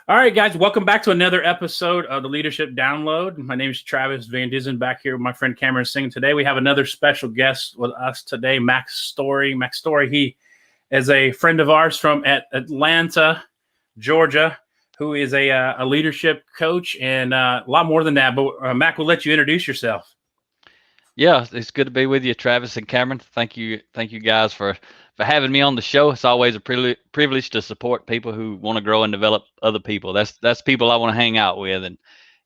All right, guys, welcome back to another episode of the Leadership Download. My name is Travis Van Dizen, back here with my friend Cameron Singh. Today we have another special guest with us today, Mack Story. Mack Story, he is a friend of ours from Atlanta, Georgia, who is a leadership coach and a lot more than that. But Mack, we'll let you introduce yourself. Yeah, it's good to be with you, Travis and Cameron. Thank you guys for having me on the show. It's always a privilege to support people who want to grow and develop other people. That's people I want to hang out with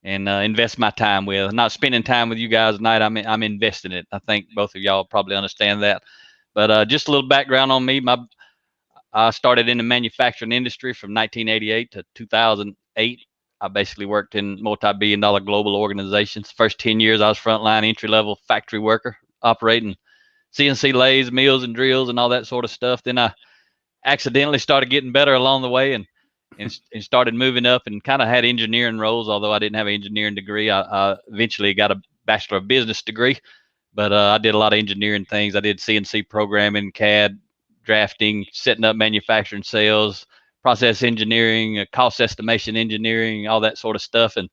and invest my time with. I'm not spending time with you guys tonight. I'm investing it. I think both of y'all probably understand that. But just a little background on me. I started in the manufacturing industry from 1988 to 2008. I basically worked in multi-billion-dollar global organizations. First 10 years, I was frontline entry-level factory worker operating CNC lathes, mills, and drills, and all that sort of stuff. Then I accidentally started getting better along the way and started moving up and kind of had engineering roles. Although I didn't have an engineering degree, I eventually got a Bachelor of Business degree. But I did a lot of engineering things. I did CNC programming, CAD, drafting, setting up manufacturing sales, process engineering, cost estimation engineering, all that sort of stuff. And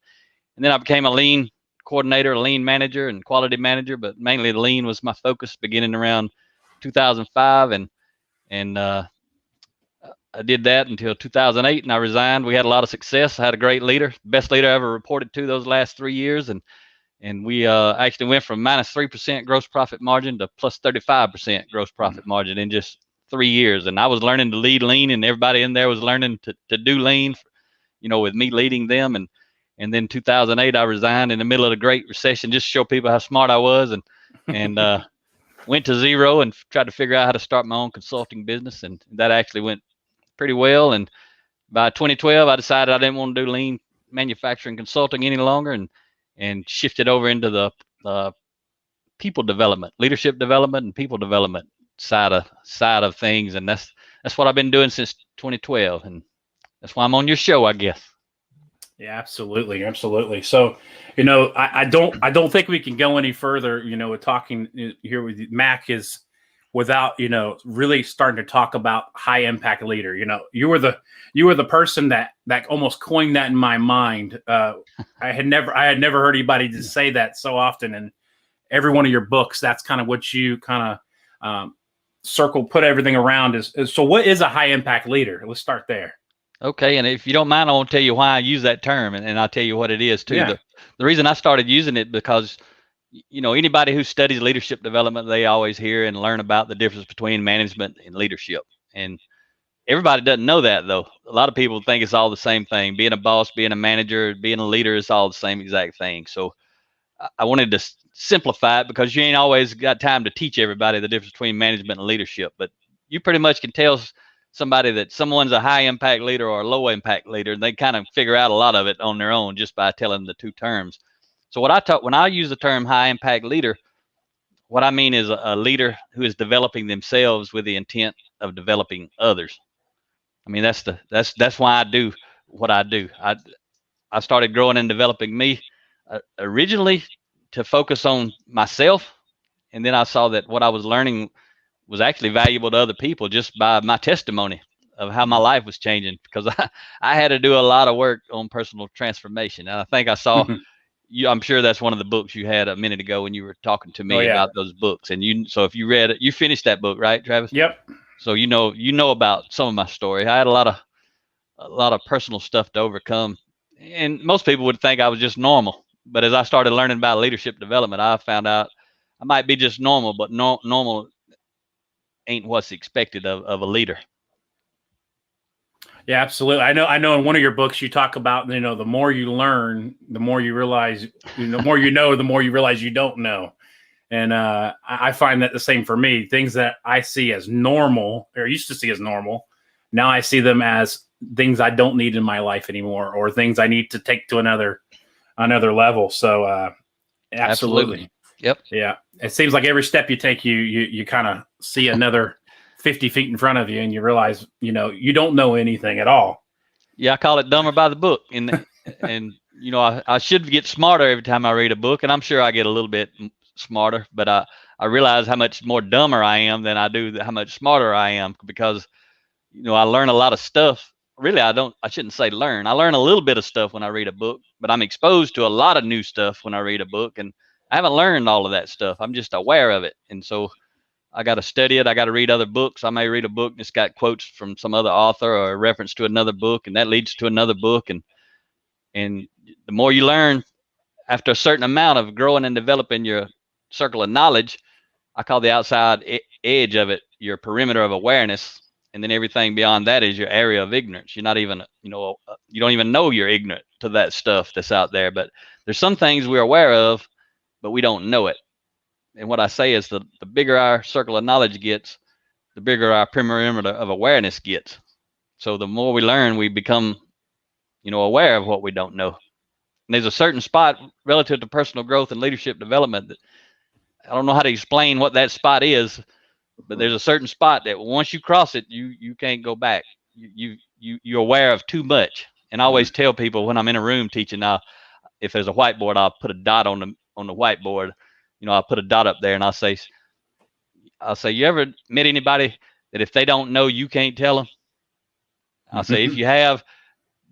then I became a lean coordinator, a lean manager, and quality manager, but mainly the lean was my focus beginning around 2005. And I did that until 2008, and I resigned. We had a lot of success. I had a great leader, best leader I ever reported to those last 3 years. And we actually went from minus 3% gross profit margin to plus 35% gross profit margin in just 3 years. And I was learning to lead lean, and everybody in there was learning to do lean, with me leading them. And then 2008, I resigned in the middle of the Great Recession just to show people how smart I was, and went to zero and tried to figure out how to start my own consulting business. And that actually went pretty well. And by 2012, I decided I didn't want to do lean manufacturing consulting any longer and shifted over into the people development, leadership development, and people development side of things. And that's what I've been doing since 2012. And that's why I'm on your show, I guess. Yeah, absolutely. So, I don't think we can go any further, with talking here with Mack is without, really starting to talk about high impact leader. You were the person that almost coined that in my mind. I had never heard anybody just say that so often. And every one of your books, that's kind of what you kind of put everything around is. So what is a high impact leader? Let's start there. Okay, and if you don't mind, I want to tell you why I use that term, and I'll tell you what it is too. Yeah. The reason I started using it because, anybody who studies leadership development, they always hear and learn about the difference between management and leadership. And everybody doesn't know that, though. A lot of people think it's all the same thing. Being a boss, being a manager, being a leader is all the same exact thing. So I wanted to simplify it because you ain't always got time to teach everybody the difference between management and leadership. But you pretty much can tell somebody that someone's a high impact leader or a low impact leader, and they kind of figure out a lot of it on their own just by telling the two terms. So when I use the term high impact leader, what I mean is a leader who is developing themselves with the intent of developing others. I mean, that's why I do what I do. I started growing and developing me originally to focus on myself, and then I saw that what I was learning was actually valuable to other people just by my testimony of how my life was changing, because I had to do a lot of work on personal transformation. And I think I saw you, I'm sure that's one of the books you had a minute ago when you were talking to me about those books. And so if you read it, you finished that book, right, Travis? Yep. So you know about some of my story. I had a lot of personal stuff to overcome, and most people would think I was just normal. But as I started learning about leadership development, I found out I might be just normal, but normal ain't what's expected of a leader. Yeah, absolutely. I know in one of your books you talk about, the more you learn, the more you realize, the more you know, the more you realize you don't know. And I find that the same for me. Things that I see as normal, or used to see as normal, now I see them as things I don't need in my life anymore, or things I need to take to another another level. So absolutely. Yep. Yeah. It seems like every step you take, you kind of see another 50 feet in front of you, and you realize, you don't know anything at all. Yeah, I call it dumber by the book. And I should get smarter every time I read a book, and I'm sure I get a little bit smarter, but I realize how much more dumber I am than I do how much smarter I am, because I learn a lot of stuff. Really, I shouldn't say learn. I learn a little bit of stuff when I read a book, but I'm exposed to a lot of new stuff when I read a book, and I haven't learned all of that stuff. I'm just aware of it. And so I got to study it. I got to read other books. I may read a book that's got quotes from some other author or a reference to another book, and that leads to another book. And the more you learn, after a certain amount of growing and developing your circle of knowledge, I call the outside edge of it your perimeter of awareness. And then everything beyond that is your area of ignorance. You're not even, you don't even know you're ignorant to that stuff that's out there. But there's some things we're aware of, but we don't know it. And what I say is the bigger our circle of knowledge gets, the bigger our perimeter of awareness gets. So the more we learn, we become, aware of what we don't know. And there's a certain spot relative to personal growth and leadership development that I don't know how to explain what that spot is, but there's a certain spot that once you cross it, you can't go back. You're aware of too much. And I always tell people when I'm in a room teaching, if there's a whiteboard, I'll put a dot on the whiteboard. I'll put a dot up there, and I'll say, you ever met anybody that if they don't know, you can't tell them? I'll say, if you have,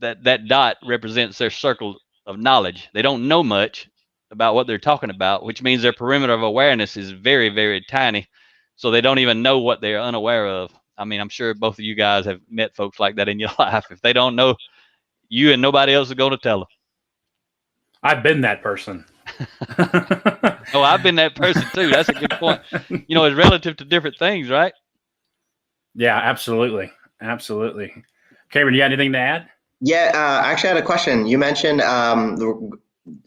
that dot represents their circle of knowledge. They don't know much about what they're talking about, which means their perimeter of awareness is very, very tiny. So they don't even know what they're unaware of. I mean, I'm sure both of you guys have met folks like that in your life. If they don't know, you and nobody else is going to tell them. I've been that person. Oh, I've been that person too. That's a good point. It's relative to different things, right? Yeah, absolutely. Absolutely. Cameron, you got anything to add? Yeah, actually, I had a question. You mentioned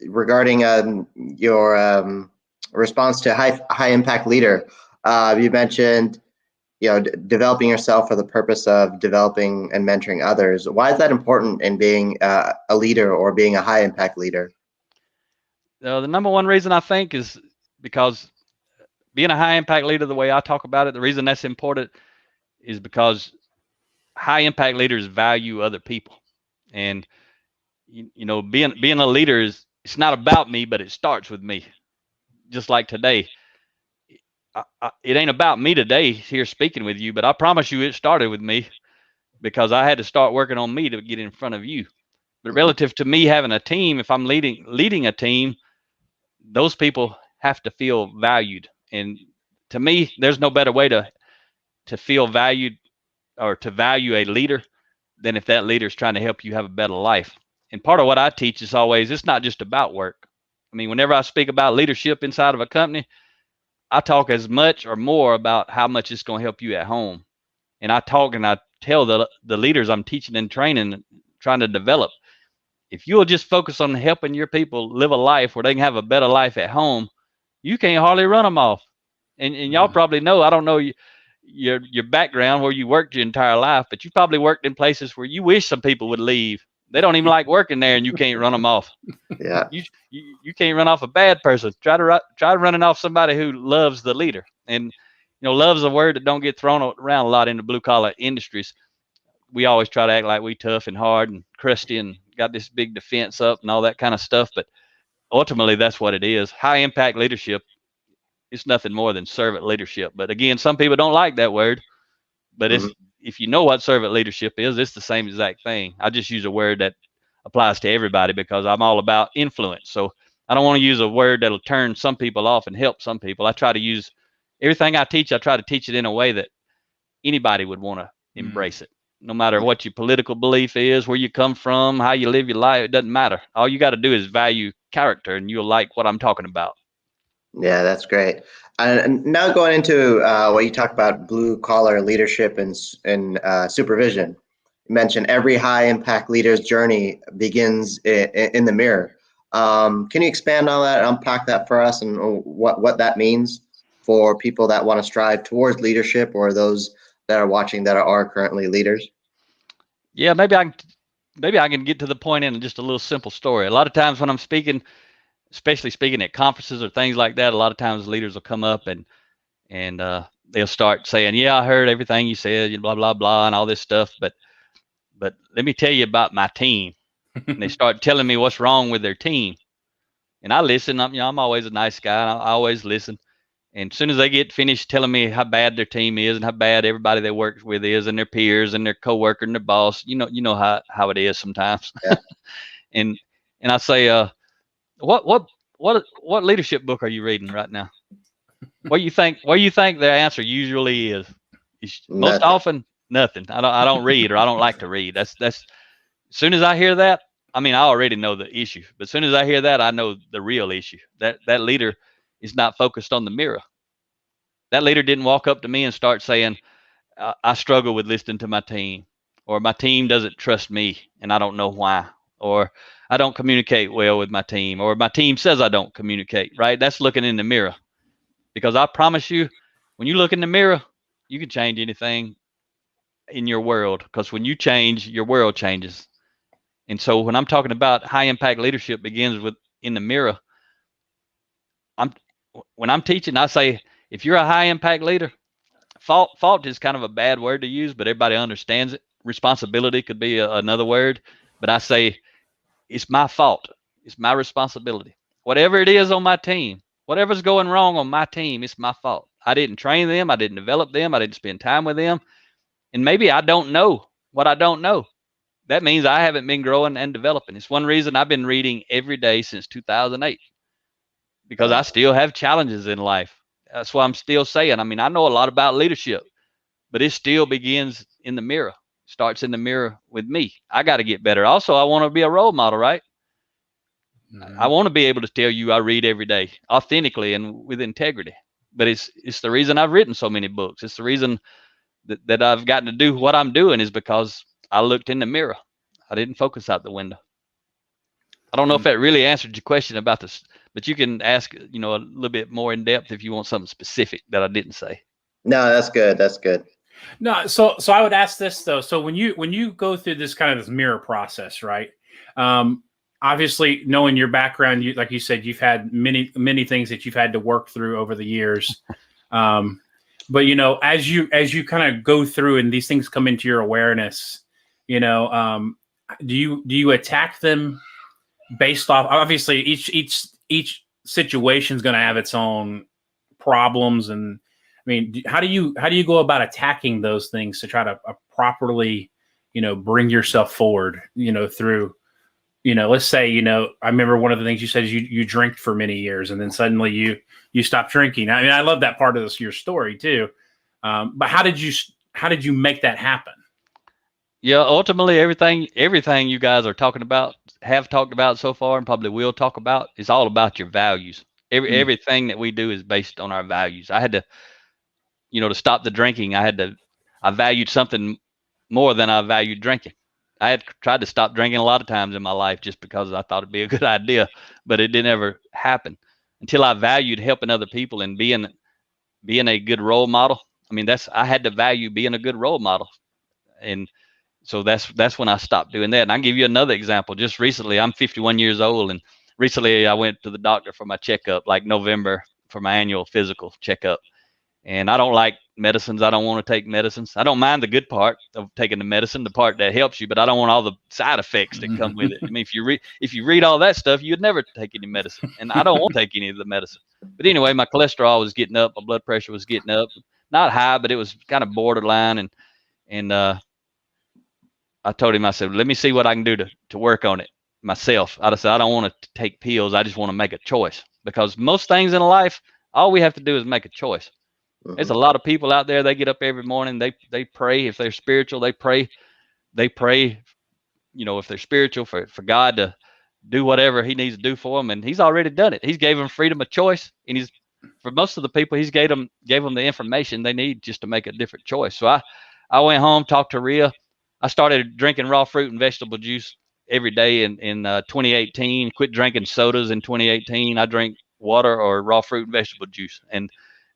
regarding your response to high impact leader. You mentioned developing yourself for the purpose of developing and mentoring others. Why is that important in being a leader or being a high impact leader? The number one reason I think is because being a high impact leader, the way I talk about it, the reason that's important is because high impact leaders value other people. And being a leader it's not about me, but it starts with me. Just like today, it ain't about me today here speaking with you, but I promise you it started with me, because I had to start working on me to get in front of you. But relative to me having a team, if I'm leading a team, those people have to feel valued. And to me, there's no better way to feel valued or to value a leader than if that leader is trying to help you have a better life. And part of what I teach is always, it's not just about work. I mean, whenever I speak about leadership inside of a company, I talk as much or more about how much it's going to help you at home. And I talk and I tell the leaders I'm teaching and training, trying to develop, if you'll just focus on helping your people live a life where they can have a better life at home, you can't hardly run them off. And y'all probably know, I don't know your background where you worked your entire life, but you probably worked in places where you wish some people would leave. They don't even like working there, and you can't run them off. Yeah, you can't run off a bad person. Try running off somebody who loves the leader. And love's a word that don't get thrown around a lot in the blue collar industries. We always try to act like we tough and hard and crusty and got this big defense up and all that kind of stuff. But ultimately, that's what it is. High impact leadership, it's nothing more than servant leadership. But again, some people don't like that word. But if you know what servant leadership is, it's the same exact thing. I just use a word that applies to everybody because I'm all about influence. So I don't want to use a word that'll turn some people off and help some people. I try to use everything I teach. I try to teach it in a way that anybody would want to embrace it. No matter what your political belief is, where you come from, how you live your life, it doesn't matter. All you got to do is value character, and you'll like what I'm talking about. Yeah, that's great. And now going into what you talk about, blue collar leadership and supervision. You mentioned every high impact leader's journey begins in the mirror. Can you expand on that, unpack that for us, and what that means for people that want to strive towards leadership or those that are watching that are currently leaders? Yeah, maybe I can maybe I can get to the point in just a little simple story. A lot of times when I'm speaking, especially speaking at conferences or things like that, a lot of times leaders will come up and they'll start saying, "Yeah, I heard everything you said, blah blah blah, and all this stuff, but let me tell you about my team." And they start telling me what's wrong with their team, and I listen. I'm always a nice guy. I always listen. And as soon as they get finished telling me how bad their team is and how bad everybody they work with is, and their peers and their coworker and their boss, you know how it is sometimes. Yeah. and I say, what leadership book are you reading right now? What do you think their answer usually is? Most often nothing. I don't read, or I don't like to read. That's as soon as I hear that, I mean, I already know the issue, but as soon as I hear that, I know the real issue. That leader is not focused on the mirror. That leader didn't walk up to me and start saying, I struggle with listening to my team, or my team doesn't trust me and I don't know why, or I don't communicate well with my team, or my team says I don't communicate, right? That's looking in the mirror. Because I promise you, when you look in the mirror, you can change anything in your world, because when you change, your world changes. And so when I'm talking about high impact leadership begins with in the mirror, when I'm teaching, I say, if you're a high impact leader, fault is kind of a bad word to use, but everybody understands it. Responsibility could be another word, but I say it's my fault. It's my responsibility. Whatever it is on my team, whatever's going wrong on my team, it's my fault. I didn't train them. I didn't develop them. I didn't spend time with them. And maybe I don't know what I don't know. That means I haven't been growing and developing. It's one reason I've been reading every day since 2008, because I still have challenges in life. That's why I'm still saying, I mean, I know a lot about leadership, but it still begins in the mirror, starts in the mirror with me. I got to get better. Also, I want to be a role model, right? I want to be able to tell you I read every day authentically and with integrity. But it's the reason I've written so many books. It's the reason that I've gotten to do what I'm doing, is because I looked in the mirror. I didn't focus out the window. I don't know if that really answered your question about this, but you can ask, a little bit more in depth if you want something specific that I didn't say. No, that's good. That's good. No, so I would ask this though. So when you go through this kind of this mirror process, right? Obviously, knowing your background, like you said, you've had many things that you've had to work through over the years. But as you kind of go through and these things come into your awareness, do you attack them based off? Obviously, each situation is going to have its own problems, and I mean, how do you go about attacking those things to try to properly, bring yourself forward, through. Let's say, I remember one of the things you said is you drank for many years and then suddenly you stopped drinking. I mean, I love that part of your story too. But how did you make that happen? Yeah, ultimately everything you guys are talking about, have talked about so far, and probably will talk about, is all about your values. Everything that we do is based on our values. I had to, to stop the drinking, I valued something more than I valued drinking. I had tried to stop drinking a lot of times in my life just because I thought it'd be a good idea, but it didn't ever happen until I valued helping other people and being a good role model. I mean, I had to value being a good role model. And so that's when I stopped doing that. And I'll give you another example. Just recently, I'm 51 years old, and recently I went to the doctor for my checkup, like November, for my annual physical checkup. And I don't like medicines. I don't want to take medicines. I don't mind the good part of taking the medicine, the part that helps you, but I don't want all the side effects that come with it. I mean, if you read all that stuff, you'd never take any medicine, and I don't want to take any of the medicine. But anyway, my cholesterol was getting up, my blood pressure was getting up, not high, but it was kind of borderline. And I told him, I said, let me see what I can do to work on it myself. I said, I don't want to take pills. I just want to make a choice, because most things in life, all we have to do is make a choice. There's a lot of people out there, they get up every morning, they pray. If they're spiritual, they pray, if they're spiritual, for God to do whatever he needs to do for them. And he's already done it. He's gave them freedom of choice. And for most of the people, he's gave them the information they need just to make a different choice. So I went home, talked to Rhea. I started drinking raw fruit and vegetable juice every day in 2018, quit drinking sodas in 2018. I drink water or raw fruit and vegetable juice, and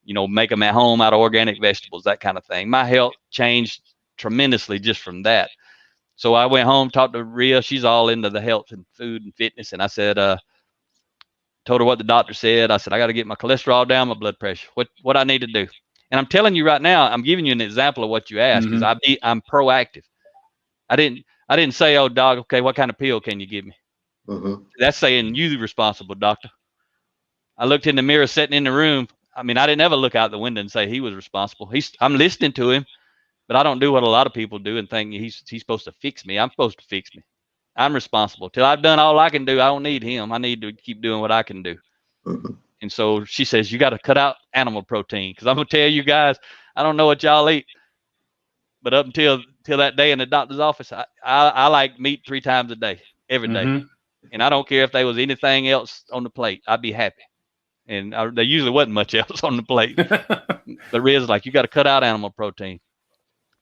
make them at home out of organic vegetables, that kind of thing. My health changed tremendously just from that. So I went home, talked to Rhea. She's all into the health and food and fitness. And I said, told her what the doctor said. I said, I got to get my cholesterol down, my blood pressure, what I need to do. And I'm telling you right now, I'm giving you an example of what you asked, because I'm proactive. I didn't say, oh, doc, okay, what kind of pill can you give me? That's saying you responsible, doctor. I looked in the mirror sitting in the room. I mean, I didn't ever look out the window and say he was responsible. I'm listening to him, but I don't do what a lot of people do and think he's supposed to fix me. I'm supposed to fix me. I'm responsible. Till I've done all I can do, I don't need him. I need to keep doing what I can do. And so she says, you got to cut out animal protein. Because I'm going to tell you guys, I don't know what y'all eat, but up until that day in the doctor's office, I like meat 3 times a day, every day. And I don't care if there was anything else on the plate. I'd be happy. And there usually wasn't much else on the plate. But Riz like, you got to cut out animal protein.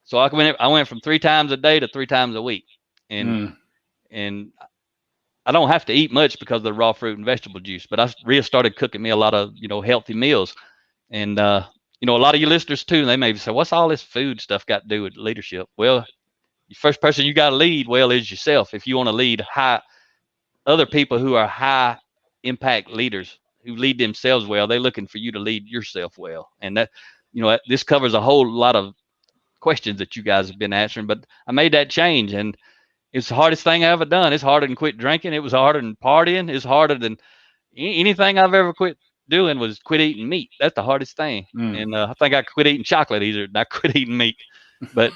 So I went from 3 times a day to 3 times a week. And I don't have to eat much because of the raw fruit and vegetable juice. But Rhea started cooking me a lot of, healthy meals. And, a lot of you listeners too, they may say, what's all this food stuff got to do with leadership? Well, the first person you got to lead well is yourself. If you want to lead other people who are high impact leaders who lead themselves well, they're looking for you to lead yourself well. And that, this covers a whole lot of questions that you guys have been answering, but I made that change, and it's the hardest thing I ever done. It's harder than quit drinking. It was harder than partying. It's harder than anything I've ever quit doing was quit eating meat. That's the hardest thing. And I think I quit eating chocolate either. I quit eating meat, but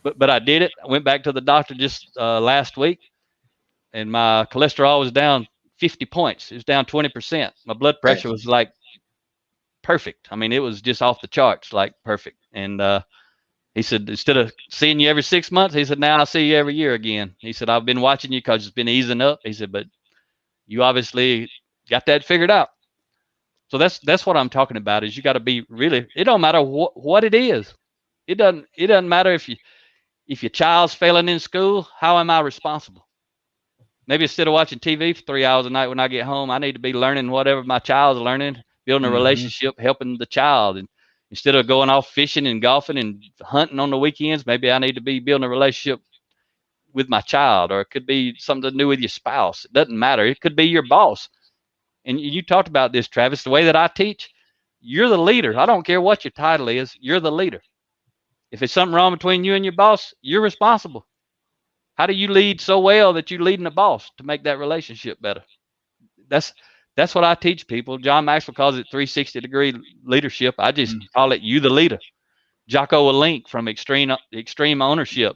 I did it. I went back to the doctor just last week, and my cholesterol was down 50 points. It was down 20%. My blood pressure was like perfect. I mean, it was just off the charts, like perfect. And he said, instead of seeing you every 6 months, he said, now I'll see you every year again. He said, I've been watching you because it's been easing up. He said, but you obviously got that figured out. So that's what I'm talking about, is you got to be really, it don't matter what it is. It doesn't matter if your child's failing in school, how am I responsible? Maybe instead of watching TV for 3 hours a night when I get home, I need to be learning whatever my child's learning, building a relationship, helping the child. And instead of going off fishing and golfing and hunting on the weekends, maybe I need to be building a relationship with my child, or it could be something to do with your spouse. It doesn't matter. It could be your boss. And you talked about this, Travis, the way that I teach, you're the leader. I don't care what your title is. You're the leader. If it's something wrong between you and your boss, you're responsible. How do you lead so well that you're leading the boss to make that relationship better? That's what I teach people. John Maxwell calls it 360-degree leadership. I just call it you the leader. Jocko Willink from Extreme Ownership.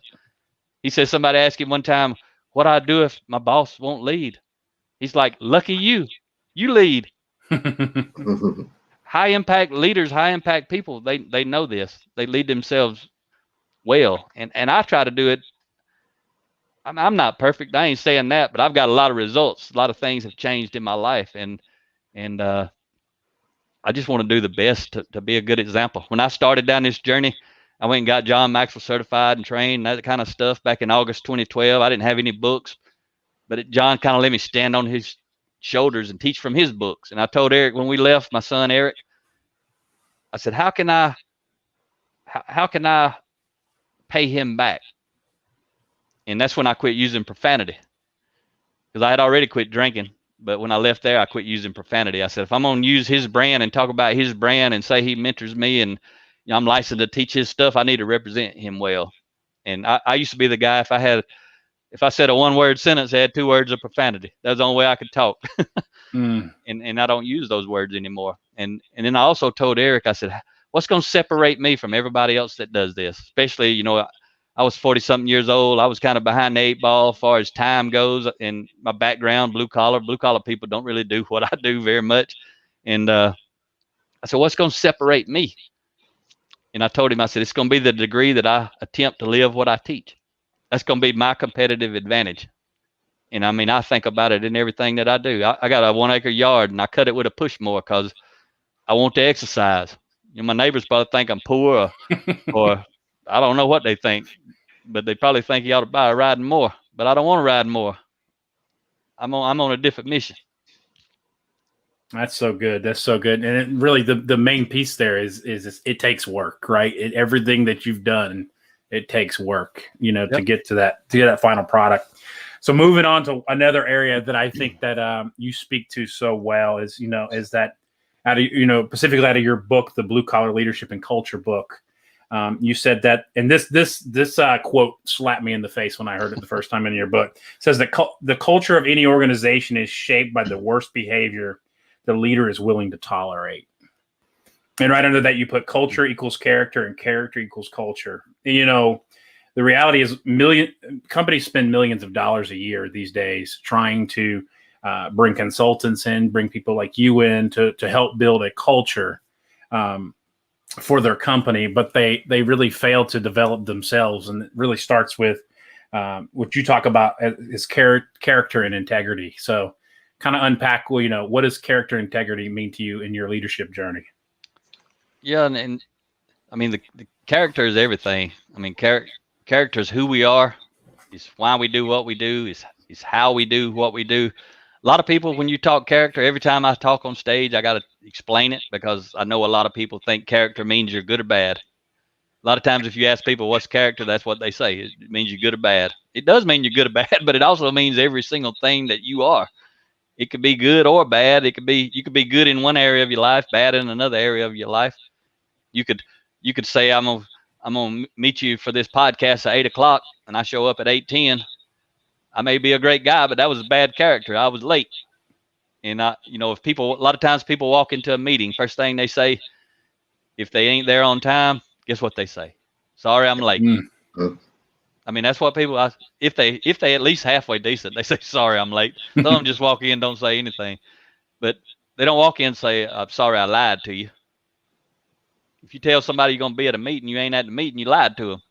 He says somebody asked him one time, what do I do if my boss won't lead? He's like, lucky you. You lead. High impact leaders, high impact people, they know this. They lead themselves well. And I try to do it. I'm not perfect. I ain't saying that, but I've got a lot of results. A lot of things have changed in my life. And I just want to do the best to be a good example. When I started down this journey, I went and got John Maxwell certified and trained, that kind of stuff back in August 2012. I didn't have any books, but John kind of let me stand on his shoulders and teach from his books. And I told Eric when we left, my son Eric, I said, how can I pay him back? And that's when I quit using profanity, because I had already quit drinking. But when I left there, I quit using profanity. I said, if I'm going to use his brand and talk about his brand and say he mentors me and I'm licensed to teach his stuff, I need to represent him well. And I used to be the guy, if I said a 1-word sentence, I had 2 words of profanity. That was the only way I could talk. And I don't use those words anymore. And then I also told Eric, I said, what's going to separate me from everybody else that does this? Especially, I was 40-something years old. I was kind of behind the 8 ball as far as time goes, and my background, blue collar people don't really do what I do very much. And I said, what's going to separate me? And I told him, I said, it's going to be the degree that I attempt to live what I teach. That's going to be my competitive advantage. And I mean, I think about it in everything that I do. I got a 1-acre yard, and I cut it with a push mower because I want to exercise. My neighbors probably think I'm poor or I don't know what they think, but they probably think you ought to buy a riding mower. But I don't want to ride more. I'm on a different mission. That's so good. That's so good. And the main piece there is it takes work, right? Everything that you've done it takes work, you know, Yep. to get that final product. So moving on to another area that I think that you speak to so well is, you know, is that out of, you know, specifically out of your book, the Blue Collar Leadership and Culture book, you said that, and this quote slapped me in the face when I heard it the first time in your book. It says that the culture of any organization is shaped by the worst behavior the leader is willing to tolerate. And right under that, you put culture equals character and character equals culture. And, you know, the reality is companies spend millions of dollars a year these days trying to bring consultants in, bring people like you in to help build a culture for their company, but they really fail to develop themselves. And it really starts with what you talk about is character and integrity. So kind of unpack, well, you know, what does character and integrity mean to you in your leadership journey? Yeah, and I mean the character is everything. I mean, character is who we are, is why we do what we do, is how we do what we do. A lot of people, when you talk character, every time I talk on stage, I got to explain it because I know a lot of people think character means you're good or bad. A lot of times, if you ask people what's character, that's what they say. It means you're good or bad. It does mean you're good or bad, but it also means every single thing that you are. It could be good or bad. You could be good in one area of your life, bad in another area of your life. You could say I'm gonna meet you for this podcast at 8 o'clock, and I show up at 8:10. I may be a great guy, but that was a bad character. I was late. And you know, a lot of times people walk into a meeting, first thing they say, if they ain't there on time, guess what they say? Sorry, I'm late. Mm-hmm. I mean, that's what people, if they at least halfway decent, they say, sorry, I'm late. Some of them just walk in, don't say anything, but they don't walk in and say, I'm sorry, I lied to you. If you tell somebody you're going to be at a meeting, you ain't at the meeting, you lied to them.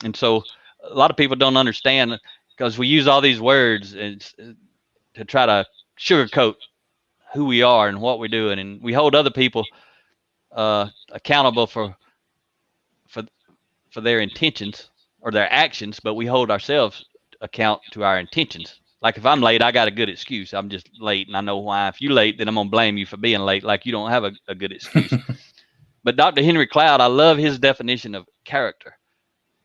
And so a lot of people don't understand because we use all these words to try to sugarcoat who we are and what we're doing. And we hold other people accountable for their intentions or their actions, but we hold ourselves account to our intentions. Like if I'm late, I got a good excuse. I'm just late and I know why. If you're late, then I'm going to blame you for being late. Like you don't have a good excuse. But Dr. Henry Cloud, I love his definition of character.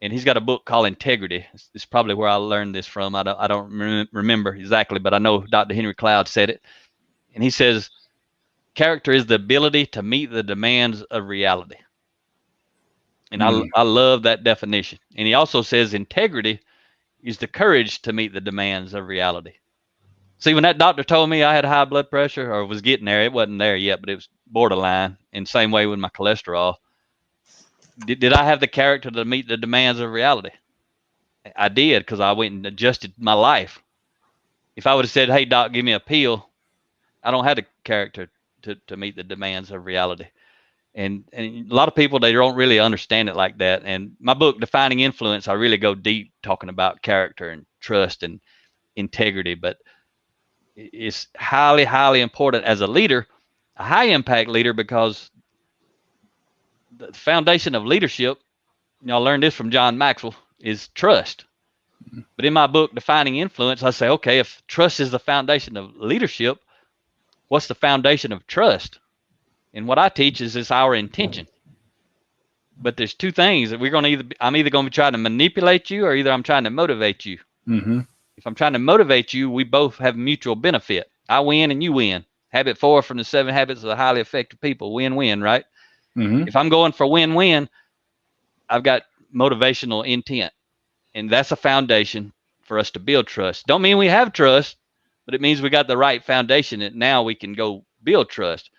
And he's got a book called Integrity. It's probably where I learned this from. I don't remember exactly, but I know Dr. Henry Cloud said it. And he says, character is the ability to meet the demands of reality. And I love that definition. And he also says integrity is the courage to meet the demands of reality. See, when that doctor told me I had high blood pressure or was getting there, it wasn't there yet, but it was borderline. And same way with my cholesterol. Did I have the character to meet the demands of reality? I did, because I went and adjusted my life. If I would have said, hey, doc, give me a pill, I don't have the character to meet the demands of reality. And a lot of people, they don't really understand it like that. And my book, Defining Influence, I really go deep talking about character and trust and integrity. But it's highly, highly important as a leader, a high impact leader, because the foundation of leadership, you know, I learned this from John Maxwell, is trust. But in my book, Defining Influence, I say, okay, if trust is the foundation of leadership, what's the foundation of trust? And what I teach is it's our intention. But there's two things that I'm either going to be trying to manipulate you, or either I'm trying to motivate you. Mm-hmm. If I'm trying to motivate you, we both have mutual benefit. I win and you win. Habit 4 from the 7 habits of the highly effective people. Win-win, right? Mm-hmm. If I'm going for win-win, I've got motivational intent. And that's a foundation for us to build trust. Don't mean we have trust, but it means we got the right foundation that now we can go build trust.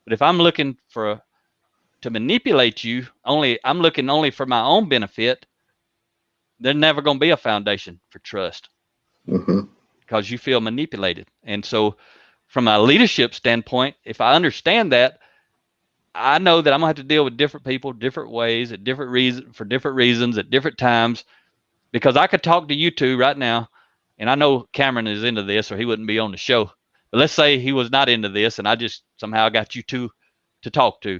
But if I'm looking to manipulate you, I'm looking only for my own benefit, there's never going to be a foundation for trust. Mm-hmm. Because you feel manipulated. And so from a leadership standpoint, if I understand that, I know that I'm going to have to deal with different people, different ways, at different reasons, for different reasons, at different times. Because I could talk to you two right now, and I know Cameron is into this or he wouldn't be on the show. But let's say he was not into this, and I just somehow got you two to talk to.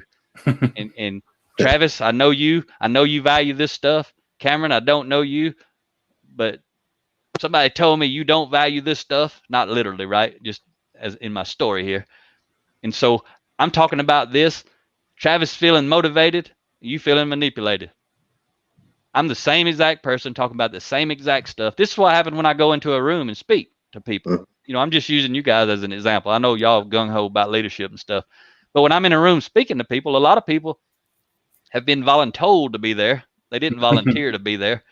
and Travis, I know you value this stuff. Cameron, I don't know you, but somebody told me you don't value this stuff. Not literally, right? Just as in my story here. And so I'm talking about this. Travis feeling motivated, you feeling manipulated. I'm the same exact person talking about the same exact stuff. This is what happened when I go into a room and speak to people. You know, I'm just using you guys as an example. I know y'all gung-ho about leadership and stuff, but when I'm in a room speaking to people, a lot of people have been voluntold to be there. They didn't volunteer to be there.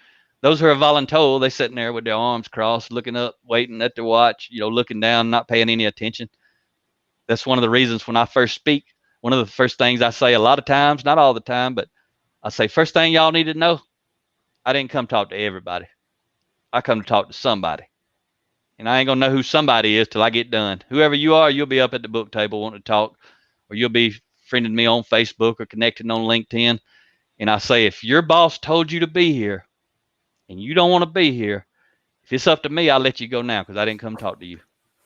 Those who are voluntold, they sitting there with their arms crossed, looking up, waiting at their watch, you know, looking down, not paying any attention. That's one of the reasons when I first speak, one of the first things I say a lot of times, not all the time, but I say, first thing y'all need to know, I didn't come talk to everybody. I come to talk to somebody. And I ain't going to know who somebody is till I get done. Whoever you are, you'll be up at the book table wanting to talk, or you'll be friending me on Facebook or connecting on LinkedIn. And I say, if your boss told you to be here and you don't want to be here, if it's up to me, I'll let you go now because I didn't come talk to you.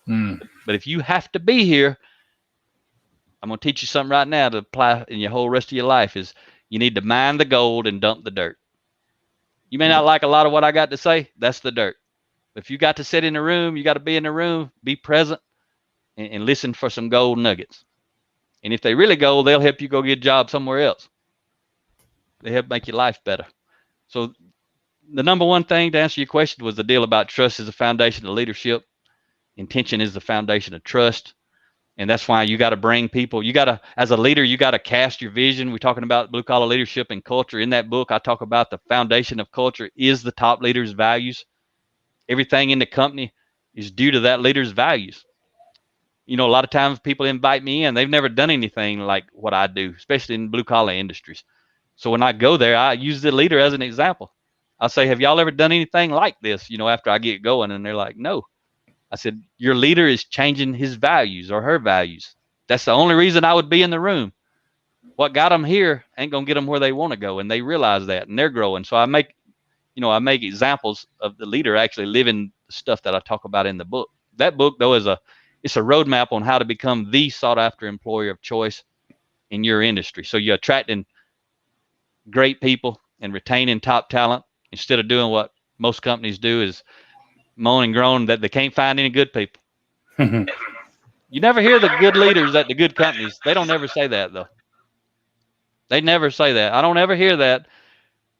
But if you have to be here, I'm going to teach you something right now to apply in your whole rest of your life is you need to mine the gold and dump the dirt. You may not like a lot of what I got to say. That's the dirt. If you got to sit in the room, you got to be in the room, be present, and listen for some gold nuggets. And if they really gold, they'll help you go get a job somewhere else. They help make your life better. So the number one thing to answer your question was the deal about trust is the foundation of leadership. Intention is the foundation of trust. And that's why you got to bring people. You got to, as a leader, you got to cast your vision. We're talking about blue collar leadership and culture. In that book, I talk about the foundation of culture is the top leader's values. Everything in the company is due to that leader's values. You know, a lot of times people invite me in, they've never done anything like what I do, especially in blue collar industries. So when I go there, I use the leader as an example. I'll say, have y'all ever done anything like this? You know, after I get going, and they're like, no. I said, your leader is changing his values or her values. That's the only reason I would be in the room. What got them here ain't going to get them where they want to go. And they realize that, and they're growing. So I make examples of the leader actually living the stuff that I talk about in the book. That book, though, it's a roadmap on how to become the sought after employer of choice in your industry. So you're attracting great people and retaining top talent instead of doing what most companies do is moan and groan that they can't find any good people. You never hear the good leaders at the good companies. They don't ever say that, though. They never say that. I don't ever hear that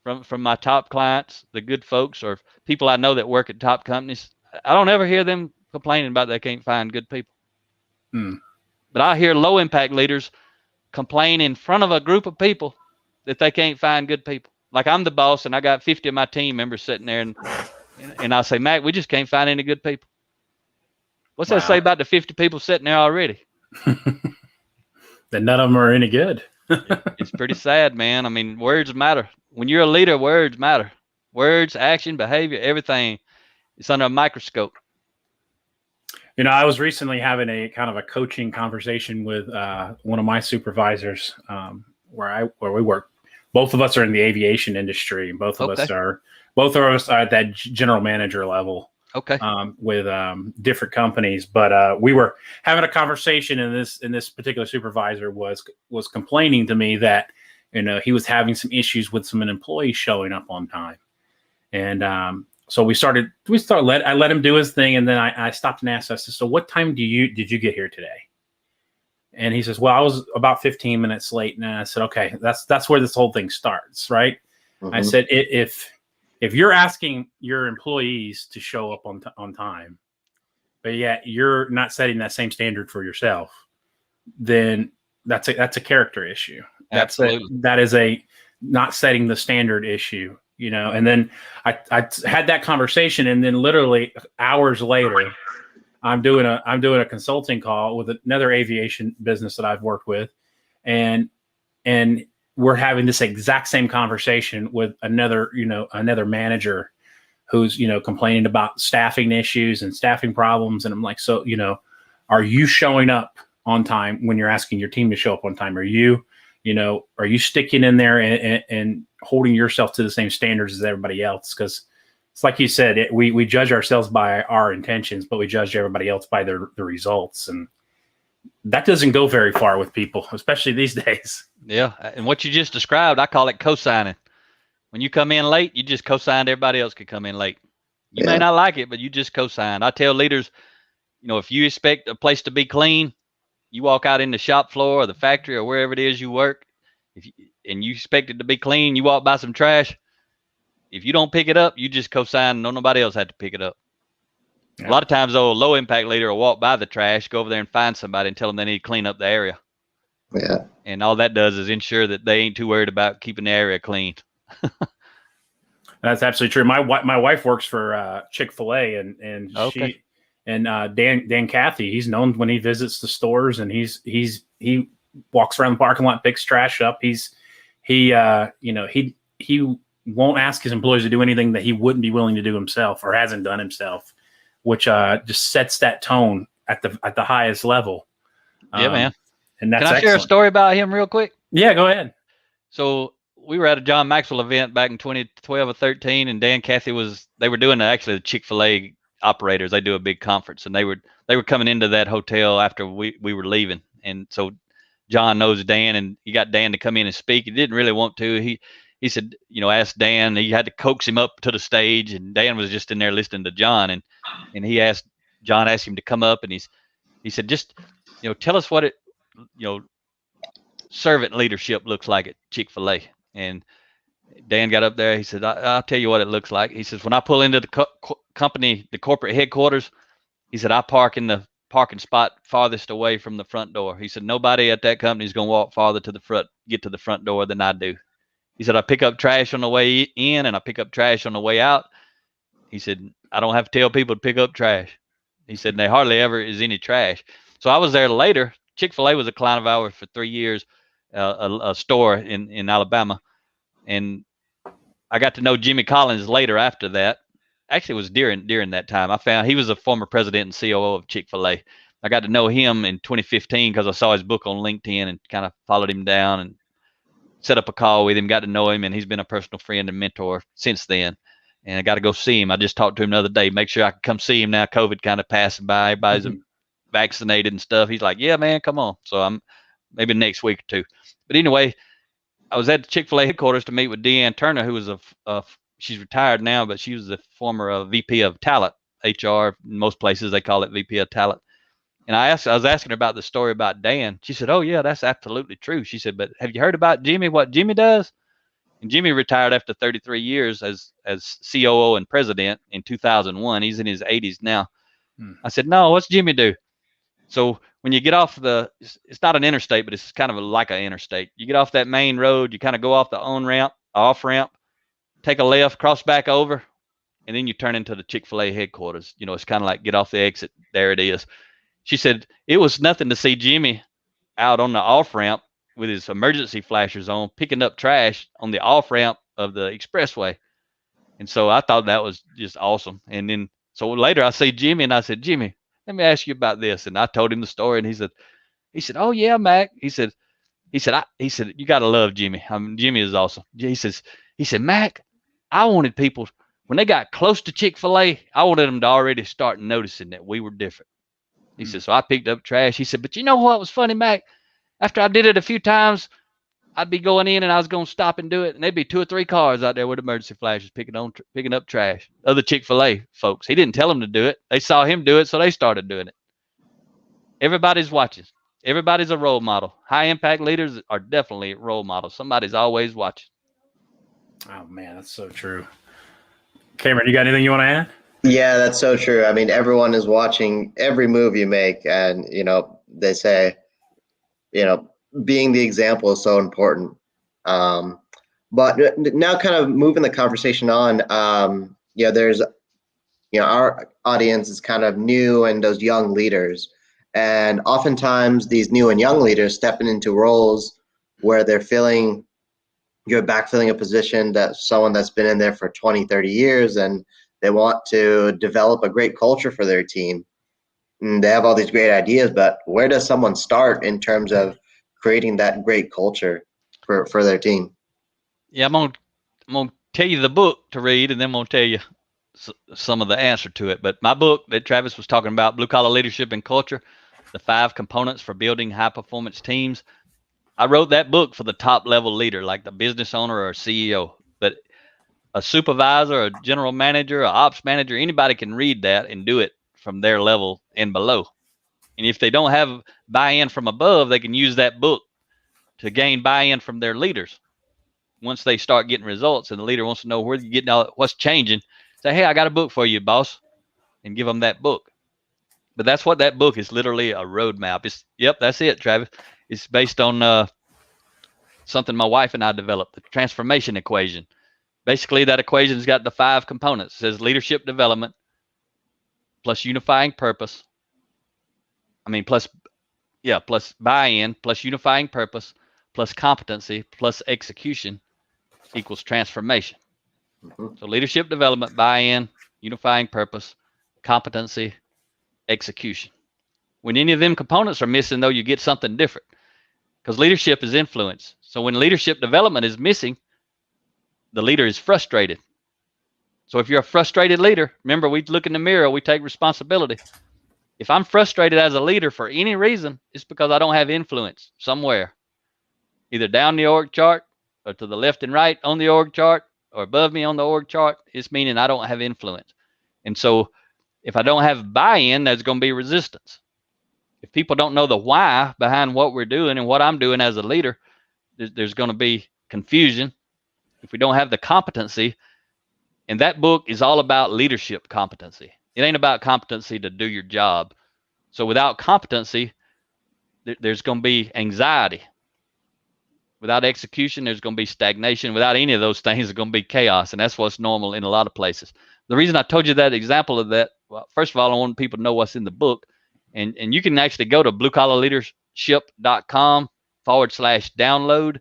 from my top clients, the good folks, or people I know that work at top companies. I don't ever hear them complaining about they can't find good people. But I hear low impact leaders complain in front of a group of people that they can't find good people. Like I'm the boss and I got 50 of my team members sitting there and I say, Mac, we just can't find any good people. What's that say about the 50 people sitting there already? Then none of them are any good. It's pretty sad, man. I mean, words matter. When you're a leader, words matter. Words, action, behavior, everything. It's under a microscope. You know, I was recently having a kind of a coaching conversation with one of my supervisors where we work. Both of us are in the aviation industry. Both of us are at that general manager level. Okay. With different companies, but we were having a conversation, and this particular supervisor was complaining to me that he was having some issues with some employees showing up on time, and so I let him do his thing, and then I stopped and asked, I said, so what time did you get here today? And he says, well, I was about 15 minutes late, and I said, okay, that's where this whole thing starts, right? Mm-hmm. I said, if you're asking your employees to show up on time, but yet you're not setting that same standard for yourself, then that's a character issue. Absolutely. That is a not setting the standard issue, And then I had that conversation, and then literally hours later, I'm doing a consulting call with another aviation business that I've worked with, and we're having this exact same conversation with another manager who's, complaining about staffing issues and staffing problems. And I'm like, so, are you showing up on time when you're asking your team to show up on time? Are you sticking in there and holding yourself to the same standards as everybody else? Because it's like you said, we judge ourselves by our intentions, but we judge everybody else by the results. And that doesn't go very far with people, especially these days. Yeah. And what you just described, I call it co-signing. When you come in late, you just co-signed everybody else could come in late. You may not like it, but you just co-signed. I tell leaders, if you expect a place to be clean, you walk out in the shop floor or the factory or wherever it is you work, and you expect it to be clean, you walk by some trash, if you don't pick it up, you just co-sign. No, nobody else had to pick it up. Yeah. A lot of times, though, a low impact leader will walk by the trash, go over there and find somebody and tell them they need to clean up the area. Yeah. And all that does is ensure that they ain't too worried about keeping the area clean. That's absolutely true. My wife works for Chick-fil-A, and Okay. she and Dan Cathy. He's known when he visits the stores, and he walks around the parking lot, picks trash up. He won't ask his employees to do anything that he wouldn't be willing to do himself or hasn't done himself, which just sets that tone at the highest level. Yeah, man. And that's Can I share a story about him real quick? Yeah, go ahead. So we were at a John Maxwell event back in 2012 or 13, and Dan Cathy they were doing the Chick-fil-A operators. They do a big conference, and they were coming into that hotel after we were leaving. And so John knows Dan, and he got Dan to come in and speak. He didn't really want to. He said, ask Dan. He had to coax him up to the stage, and Dan was just in there listening to John. And John asked him to come up, and he said, just, tell us what servant leadership looks like at Chick-fil-A. And Dan got up there. He said, I'll tell you what it looks like. He says, when I pull into the company, the corporate headquarters, he said, I park in the parking spot farthest away from the front door. He said, nobody at that company is going to walk farther to the front, get to the front door than I do. He said, I pick up trash on the way in and I pick up trash on the way out. He said, I don't have to tell people to pick up trash. He said, there hardly ever is any trash. So I was there later. Chick-fil-A was a client of ours for 3 years, a store in Alabama. And I got to know Jimmy Collins later after that. Actually, it was during that time. I found he was a former president and COO of Chick-fil-A. I got to know him in 2015 because I saw his book on LinkedIn and kind of followed him down and set up a call with him, got to know him, and he's been a personal friend and mentor since then. And I got to go see him. I just talked to him the other day, make sure I can come see him now. COVID kind of passing by. Everybody's vaccinated and stuff. He's like, yeah, man, come on. So I'm maybe next week or two. But anyway, I was at the Chick-fil-A headquarters to meet with Deanne Turner, who was she's retired now, but she was the former VP of talent, HR. In most places they call it VP of talent. And I was asking her about the story about Dan. She said, oh yeah, that's absolutely true. She said, but have you heard about Jimmy, what Jimmy does? And Jimmy retired after 33 years as COO and president in 2001. He's in his 80s now. I said, no, what's Jimmy do? So when you get off it's not an interstate, but it's kind of like an interstate. You get off that main road, you kind of go off the off ramp, take a left, cross back over, and then you turn into the Chick-fil-A headquarters. It's kind of like get off the exit. There it is. She said it was nothing to see Jimmy out on the off ramp with his emergency flashers on, picking up trash on the off ramp of the expressway. And so I thought that was just awesome. And then so later I see Jimmy and I said, Jimmy, let me ask you about this. And I told him the story, and he said, oh yeah, Mac. He said, you got to love Jimmy. Jimmy is awesome. He said, Mac, I wanted people, when they got close to Chick-fil-A, I wanted them to already start noticing that we were different. He said, so I picked up trash. He said, but you know what was funny, Mac? After I did it a few times, I'd be going in and I was going to stop and do it. And there'd be 2 or 3 cars out there with emergency flashes picking up trash. Other Chick-fil-A folks. He didn't tell them to do it. They saw him do it, so they started doing it. Everybody's watching. Everybody's a role model. High impact leaders are definitely role models. Somebody's always watching. Oh man, that's so true. Cameron, you got anything you want to add? Yeah, that's so true. I mean, everyone is watching every move you make, and they say, being the example is so important. But now, kind of moving the conversation on, there's, our audience is kind of new and those young leaders, and oftentimes these new and young leaders stepping into roles where they're you're backfilling a position that someone that's been in there for 20, 30 years, and they want to develop a great culture for their team. And they have all these great ideas, but where does someone start in terms of creating that great culture for their team? Yeah, I'm gonna tell you the book to read, and then I'm gonna tell you some of the answer to it. But my book that Travis was talking about, Blue Collar Leadership and Culture, the 5 components for building high performance teams. I wrote that book for the top level leader, like the business owner or CEO. But a supervisor, a general manager, a ops manager, anybody can read that and do it from their level and below. And if they don't have buy-in from above, they can use that book to gain buy-in from their leaders. once they start getting results and the leader wants to know where you're getting all, what's changing, say, hey, I got a book for you, boss, and give them that book. But that's what that book is, literally a roadmap. It's, yep, that's it, Travis. It's based on something my wife and I developed, the transformation equation. Basically, that equation's got the 5 components. It says leadership development plus unifying purpose. Plus buy-in plus unifying purpose plus competency plus execution equals transformation. Mhm. So leadership development, buy-in, unifying purpose, competency, execution. When any of them components are missing, though, you get something different, because leadership is influence. So when leadership development is missing, the leader is frustrated. So if you're a frustrated leader, remember, we look in the mirror, we take responsibility. If I'm frustrated as a leader for any reason, it's because I don't have influence somewhere, either down the org chart or to the left and right on the org chart or above me on the org chart. It's meaning I don't have influence. And so if I don't have buy-in, there's going to be resistance. If people don't know the why behind what we're doing and what I'm doing as a leader, there's going to be confusion. If we don't have the competency, and that book is all about leadership competency. It ain't about competency to do your job. So without competency, there's going to be anxiety. Without execution, there's going to be stagnation. Without any of those things, there's going to be chaos. And that's what's normal in a lot of places. The reason I told you that example of that, well, first of all, I want people to know what's in the book. And you can actually go to bluecollarleadership.com/download.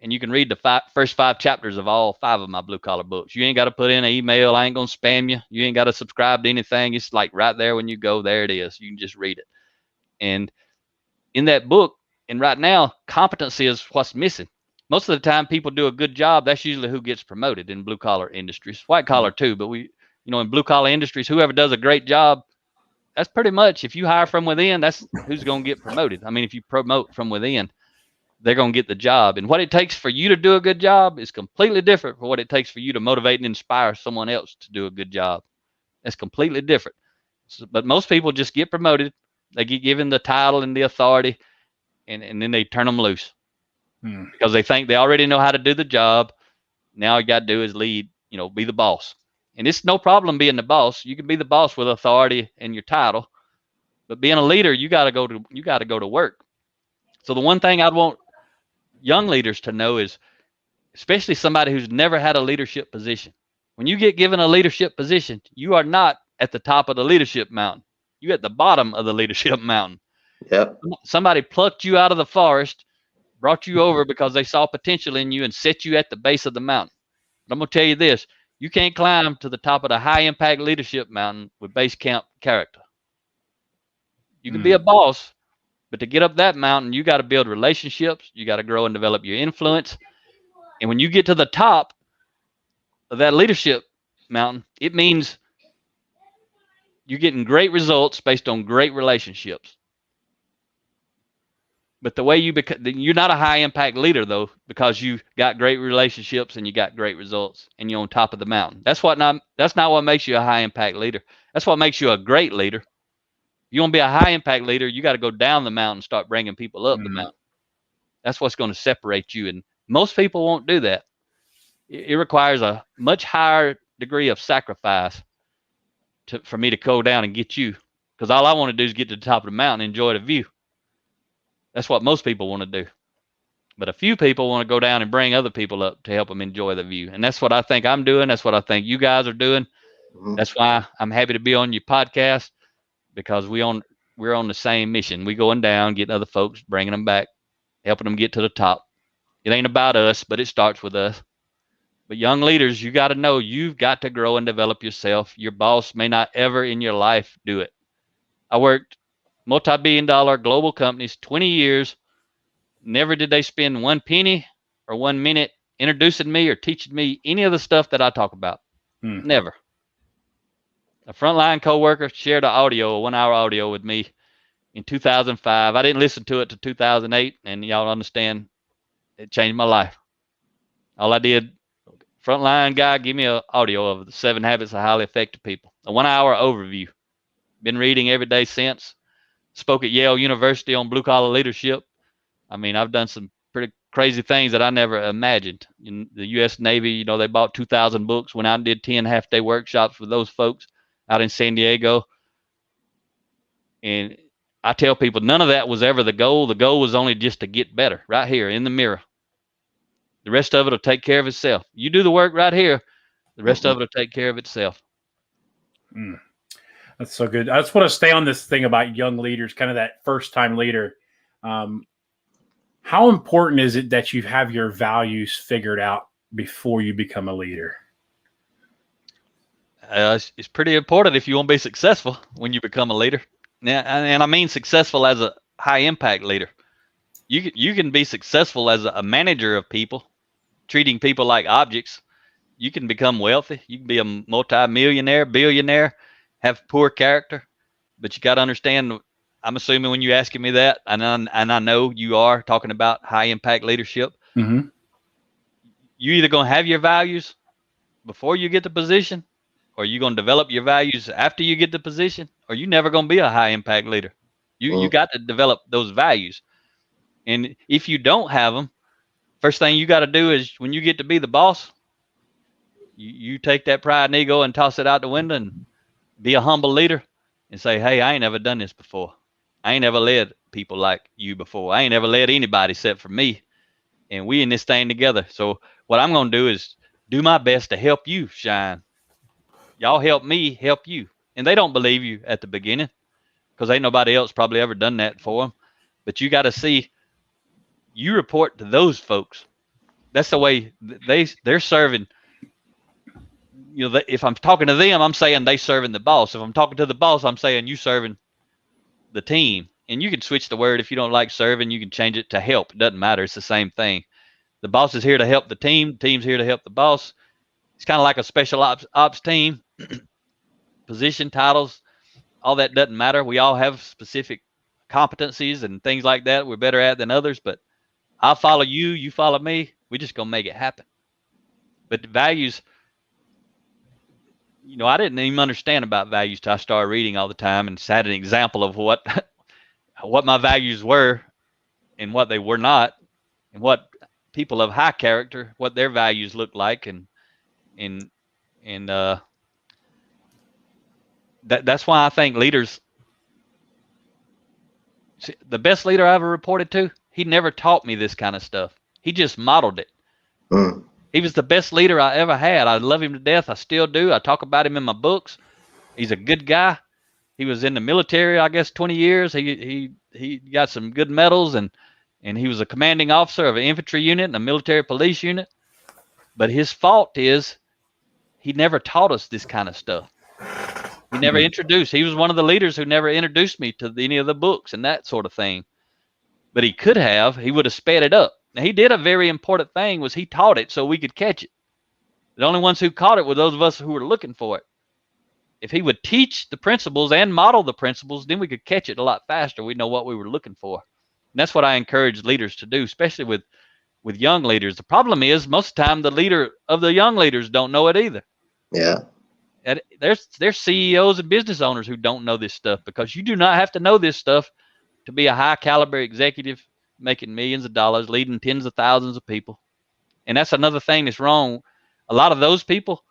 And you can read the first 5 chapters of all 5 of my blue collar books. You ain't got to put in an email. I ain't going to spam you. You ain't got to subscribe to anything. It's like right there when you go, there it is. You can just read it. And in that book, and right now, competency is what's missing. Most of the time, people do a good job. That's usually who gets promoted in blue collar industries, white collar too. But in blue collar industries, whoever does a great job, that's pretty much, if you hire from within, that's who's going to get promoted. If you promote from within, they're going to get the job. And what it takes for you to do a good job is completely different from what it takes for you to motivate and inspire someone else to do a good job. That's completely different. But most people just get promoted. They get given the title and the authority, and then they turn them loose because they think they already know how to do the job. Now all you got to do is lead, be the boss. And it's no problem being the boss. You can be the boss with authority and your title, but being a leader, you got to go to work. So the one thing I'd want young leaders to know is, especially somebody who's never had a leadership position, when you get given a leadership position, you are not at the top of the leadership mountain. You're at the bottom of the leadership mountain. Yep. Somebody plucked you out of the forest, brought you over because they saw potential in you, and set you at the base of the mountain. But I'm going to tell you this, you can't climb to the top of the high impact leadership mountain with base camp character. You can be a boss, but to get up that mountain, you got to build relationships. You got to grow and develop your influence. And when you get to the top of that leadership mountain, it means you're getting great results based on great relationships. But the way you're not a high impact leader, though, because you got great relationships and you got great results and you're on top of the mountain. That's not what makes you a high impact leader. That's what makes you a great leader. You want to be a high impact leader, you got to go down the mountain and start bringing people up the mountain. That's what's going to separate you. And most people won't do that. It requires a much higher degree of sacrifice for me to go down and get you, because all I want to do is get to the top of the mountain and enjoy the view. That's what most people want to do. But a few people want to go down and bring other people up to help them enjoy the view. And that's what I think I'm doing. That's what I think you guys are doing. That's why I'm happy to be on your podcast, because we're on the same mission. We going down, getting other folks, bringing them back, helping them get to the top. It ain't about us, but it starts with us. But young leaders, you got to know you've got to grow and develop yourself. Your boss may not ever in your life do it. I worked multi-billion-dollar global companies, 20 years. Never did they spend one penny or 1 minute introducing me or teaching me any of the stuff that I talk about. Never. A frontline coworker shared a 1-hour audio with me in 2005. I didn't listen to it to 2008, and y'all understand it changed my life. All I did, frontline guy, give me an audio of the 7 Habits of Highly Effective People, a 1-hour overview. Been reading every day since. Spoke at Yale University on blue collar leadership. I've done some pretty crazy things that I never imagined. In the U.S. Navy, they bought 2,000 books, went out and did 10 half-day workshops with those folks out in San Diego. And I tell people none of that was ever the goal. The goal was only just to get better right here in the mirror. The rest of it will take care of itself. You do the work right here, the rest of it will take care of itself. That's so good. I just want to stay on this thing about young leaders, kind of that first-time leader. How important is it that you have your values figured out before you become a leader? It's pretty important if you want to be successful when you become a leader. Now, and I mean successful as a high-impact leader. You can be successful as a manager of people, treating people like objects. You can become wealthy. You can be a multi-millionaire, billionaire, have poor character. But you got to understand, I'm assuming when you're asking me that, and I know you are talking about high-impact leadership, Mm-hmm. you either going to have your values before you get the position, or you're going to develop your values after you get the position, or you're never going to be a high-impact leader. You got to develop those values. And if you don't have them, first thing you got to do is when you get to be the boss, you take that pride and ego and toss it out the window and be a humble leader and say, hey, I ain't never done this before. I ain't ever led people like you before. I ain't ever led anybody except for me. And we in this thing together. So what I'm going to do is do my best to help you shine. Y'all help me help you. And they don't believe you at the beginning because ain't nobody else probably ever done that for them. But you got to see, you report to those folks. That's the way they're serving. If I'm talking to them, I'm saying they serving the boss. If I'm talking to the boss, I'm saying you serving the team. And you can switch the word if you don't like serving. You can change it to help. It doesn't matter. It's the same thing. The boss is here to help the team. The team's here to help the boss. It's kind of like a special ops team. Position, titles, all that doesn't matter. We all have specific competencies and things like that we're better at than others. But I'll follow you. You follow me. We're just going to make it happen. But the values, I didn't even understand about values till I started reading all the time and had an example of what my values were and what they were not, and what people of high character, what their values look like, and that's why I think leaders. See, the best leader I ever reported to, he never taught me this kind of stuff. He just modeled it. He was the best leader I ever had. I love him to death. I still do. I talk about him in my books. He's a good guy. He was in the military, I guess, 20 years. He got some good medals, and he was a commanding officer of an infantry unit and a military police unit. But his fault is he never taught us this kind of stuff. He never introduced. He was one of the leaders who never introduced me to any of the books and that sort of thing. But he could have. He would have sped it up. Now, he did a very important thing, was he taught it so we could catch it. The only ones who caught it were those of us who were looking for it. If he would teach the principles and model the principles, then we could catch it a lot faster. We know what we were looking for. And that's what I encourage leaders to do, especially with young leaders. The problem is most of the time the leader of the young leaders don't know it either. Yeah. And there's CEOs and business owners who don't know this stuff, because you do not have to know this stuff to be a high caliber executive making millions of dollars, leading tens of thousands of people. And that's another thing that's wrong. A lot of those people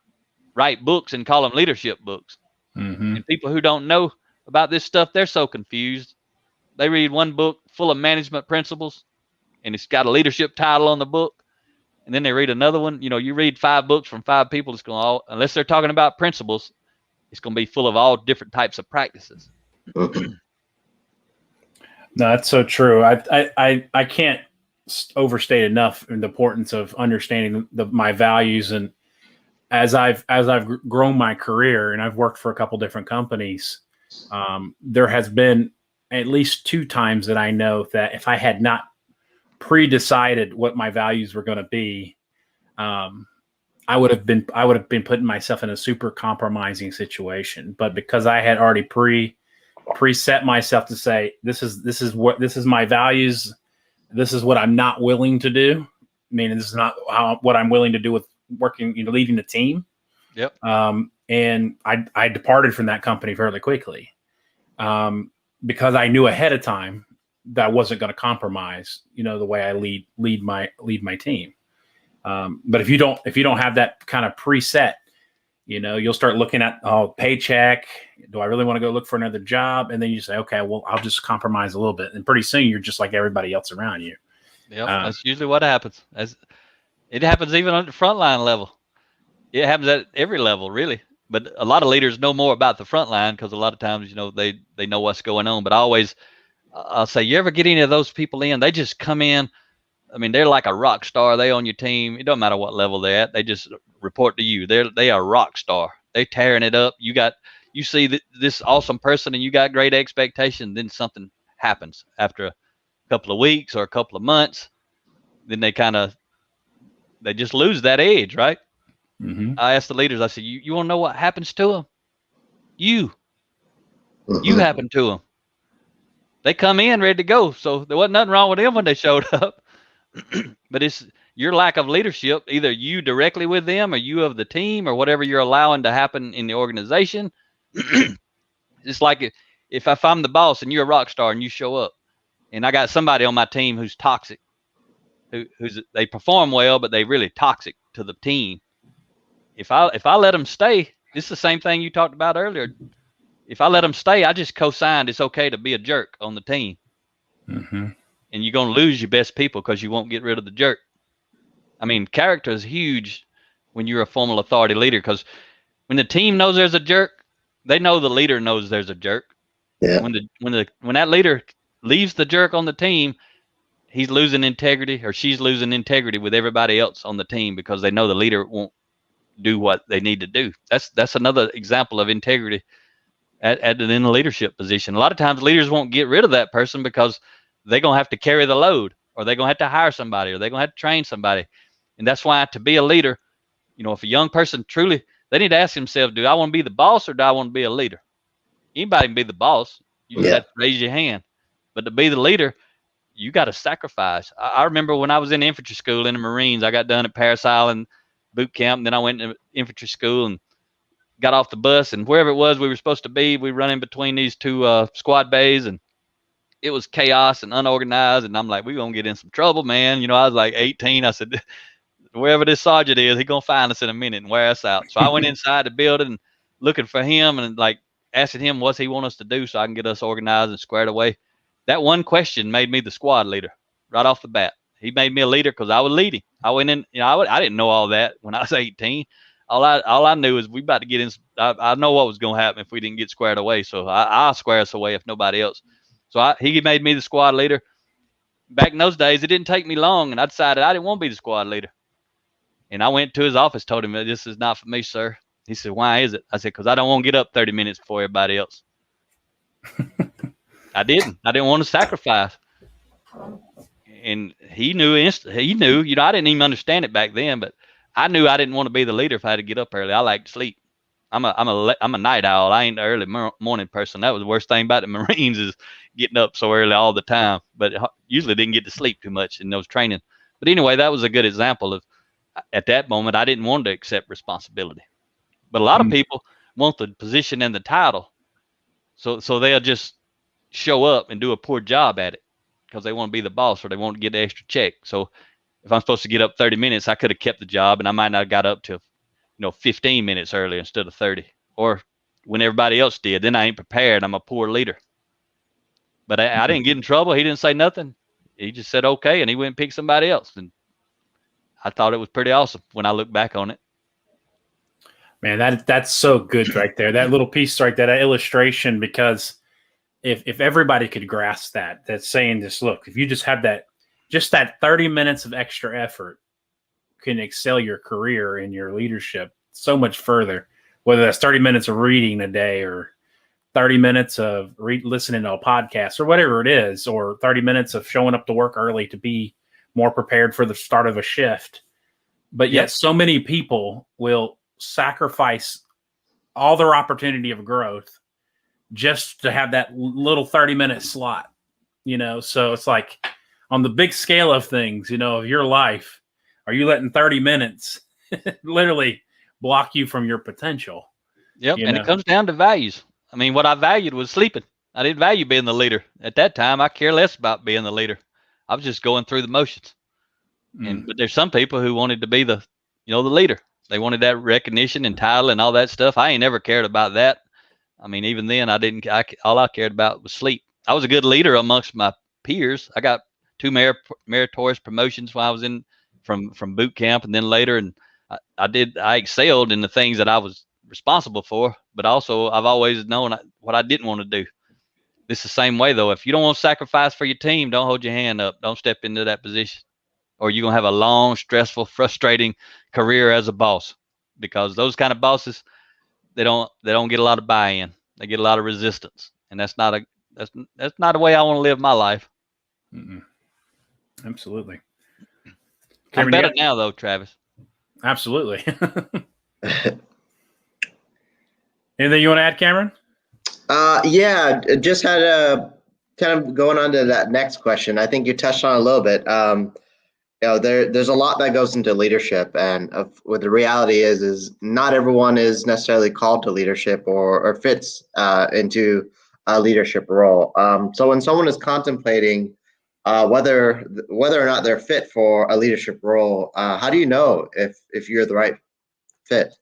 write books and call them leadership books. Mm-hmm. And people who don't know about this stuff, they're so confused. They read one book full of management principles and it's got a leadership title on the book. And then they read another one. You read 5 books from 5 people, it's going to all, unless they're talking about principles, it's going to be full of all different types of practices. No, that's so true. I can't overstate enough the importance of understanding my values. And as I've grown my career and I've worked for a couple different companies, there has been at least 2 times that I know that if I had not pre-decided what my values were going to be, I would have been putting myself in a super compromising situation. But because I had already preset myself to say, this is my values. This is what I'm not willing to do. I mean, this is not what I'm willing to do with working, leading the team. Yep. And I departed from that company fairly quickly, because I knew ahead of time that I wasn't going to compromise, the way I lead my team. But if you don't have that kind of preset, you'll start looking at, paycheck. Do I really want to go look for another job? And then you say, okay, well, I'll just compromise a little bit. And pretty soon you're just like everybody else around you. Yep, that's usually what happens. It happens even on the frontline level. It happens at every level, really. But a lot of leaders know more about the front line because a lot of times, they know what's going on. But I'll say, you ever get any of those people in? They just come in. I mean, they're like a rock star. They on your team. It doesn't matter what level they're at. They just report to you. They are a rock star. They tearing it up. You see this awesome person and you got great expectation. Then something happens after a couple of weeks or a couple of months. Then they just lose that edge, right? Mm-hmm. I asked the leaders, I said, you want to know what happens to them? You happen to them. They come in ready to go. So there wasn't nothing wrong with them when they showed up. But it's your lack of leadership, either you directly with them or you of the team or whatever you're allowing to happen in the organization. It's like if I'm the boss and you're a rock star and you show up and I got somebody on my team who's toxic, they perform well, but they really toxic to the team. If I let them stay, this is the same thing you talked about earlier. If I let them stay, I just co-signed it's okay to be a jerk on the team. Mm-hmm. And you're going to lose your best people because you won't get rid of the jerk. I mean, character is huge when you're a formal authority leader, because when the team knows there's a jerk, they know the leader knows there's a jerk. Yeah. When that leader leaves the jerk on the team, he's losing integrity or she's losing integrity with everybody else on the team because they know the leader won't do what they need to do. That's another example of integrity in a leadership position. A lot of times leaders won't get rid of that person because they're going to have to carry the load, or they're going to have to hire somebody, or they're going to have to train somebody. And that's why to be a leader, if a young person truly, they need to ask themselves, do I want to be the boss or do I want to be a leader? Anybody can be the boss. You just have to raise your hand. But to be the leader, you got to sacrifice. I remember when I was in infantry school in the Marines, I got done at Parris Island boot camp, and then I went to infantry school and got off the bus, and wherever it was we were supposed to be, we run in between these two squad bays, and it was chaos and unorganized. And I'm like, we're going to get in some trouble, man. I was like 18. I said, wherever this sergeant is, he's going to find us in a minute and wear us out. So I went inside the building looking for him and like asking him what he want us to do so I can get us organized and squared away. That one question made me the squad leader right off the bat. He made me a leader because I was leading. I went in, I didn't know all that when I was 18. All I knew is we about to get in. I know what was going to happen if we didn't get squared away. So I'll square us away if nobody else. So he made me the squad leader. Back in those days, it didn't take me long, and I decided I didn't want to be the squad leader. And I went to his office, told him, this is not for me, sir. He said, why is it? I said, because I don't want to get up 30 minutes before everybody else. I didn't want to sacrifice. And he knew, I didn't even understand it back then, but I knew I didn't want to be the leader if I had to get up early. I like to sleep. I'm a night owl. I ain't an early morning person. That was the worst thing about the Marines is getting up so early all the time. But usually didn't get to sleep too much in those training. But anyway, that was a good example of at that moment I didn't want to accept responsibility. But a lot of people want the position and the title, so they'll just show up and do a poor job at it because they want to be the boss or they want to get the extra check. So if I'm supposed to get up 30 minutes, I could have kept the job and I might not have got up till 15 minutes earlier instead of 30, or when everybody else did. Then I ain't prepared. I'm a poor leader. But I didn't get in trouble. He didn't say nothing. He just said okay, and he went and picked somebody else. And I thought it was pretty awesome when I look back on it. Man, that's so good right there. That little piece right there, that illustration, because if everybody could grasp that's saying this, look, if you just have that 30 minutes of extra effort can excel your career and your leadership so much further, whether that's 30 minutes of reading a day or 30 minutes of listening to a podcast or whatever it is, or 30 minutes of showing up to work early to be more prepared for the start of a shift. But yet so many people will sacrifice all their opportunity of growth just to have that little 30-minute slot, so it's like on the big scale of things, of your life, are you letting 30 minutes literally block you from your potential? Yep. And it comes down to values. I mean, what I valued was sleeping. I didn't value being the leader at that time. I care less about being the leader. I was just going through the motions. But there's some people who wanted to be the leader. They wanted that recognition and title and all that stuff. I ain't never cared about that. I mean, even then, all I cared about was sleep. I was a good leader amongst my peers. I got 2 meritorious promotions when I was from boot camp and then later, and I excelled in the things that I was responsible for. But also, I've always known what I didn't want to do. It's the same way though. If you don't want to sacrifice for your team, don't hold your hand up. Don't step into that position, or you're gonna have a long, stressful, frustrating career as a boss. Because those kind of bosses, they don't get a lot of buy-in. They get a lot of resistance, and that's not the way I want to live my life. Absolutely. I'm better now though, Travis. Absolutely. Anything you want to add, Cameron? Yeah, just had a kind of going on to that next question. I think you touched on a little bit. There's a lot that goes into leadership, and what the reality is not everyone is necessarily called to leadership or fits into a leadership role. So when someone is contemplating whether or not they're fit for a leadership role, how do you know if you're the right fit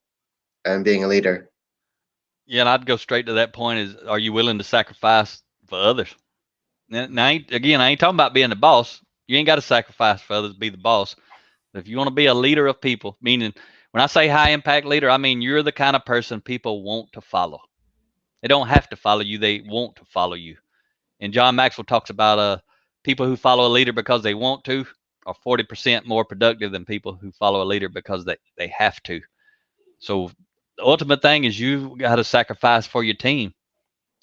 and being a leader? Yeah, and I'd go straight to that point: is are you willing to sacrifice for others? Now, I ain't talking about being the boss. You ain't got to sacrifice for others to be the boss. If you want to be a leader of people, meaning when I say high impact leader, I mean you're the kind of person people want to follow. They don't have to follow you; they want to follow you. And John Maxwell talks about people who follow a leader because they want to are 40% more productive than people who follow a leader because they have to. So the ultimate thing is you got to sacrifice for your team.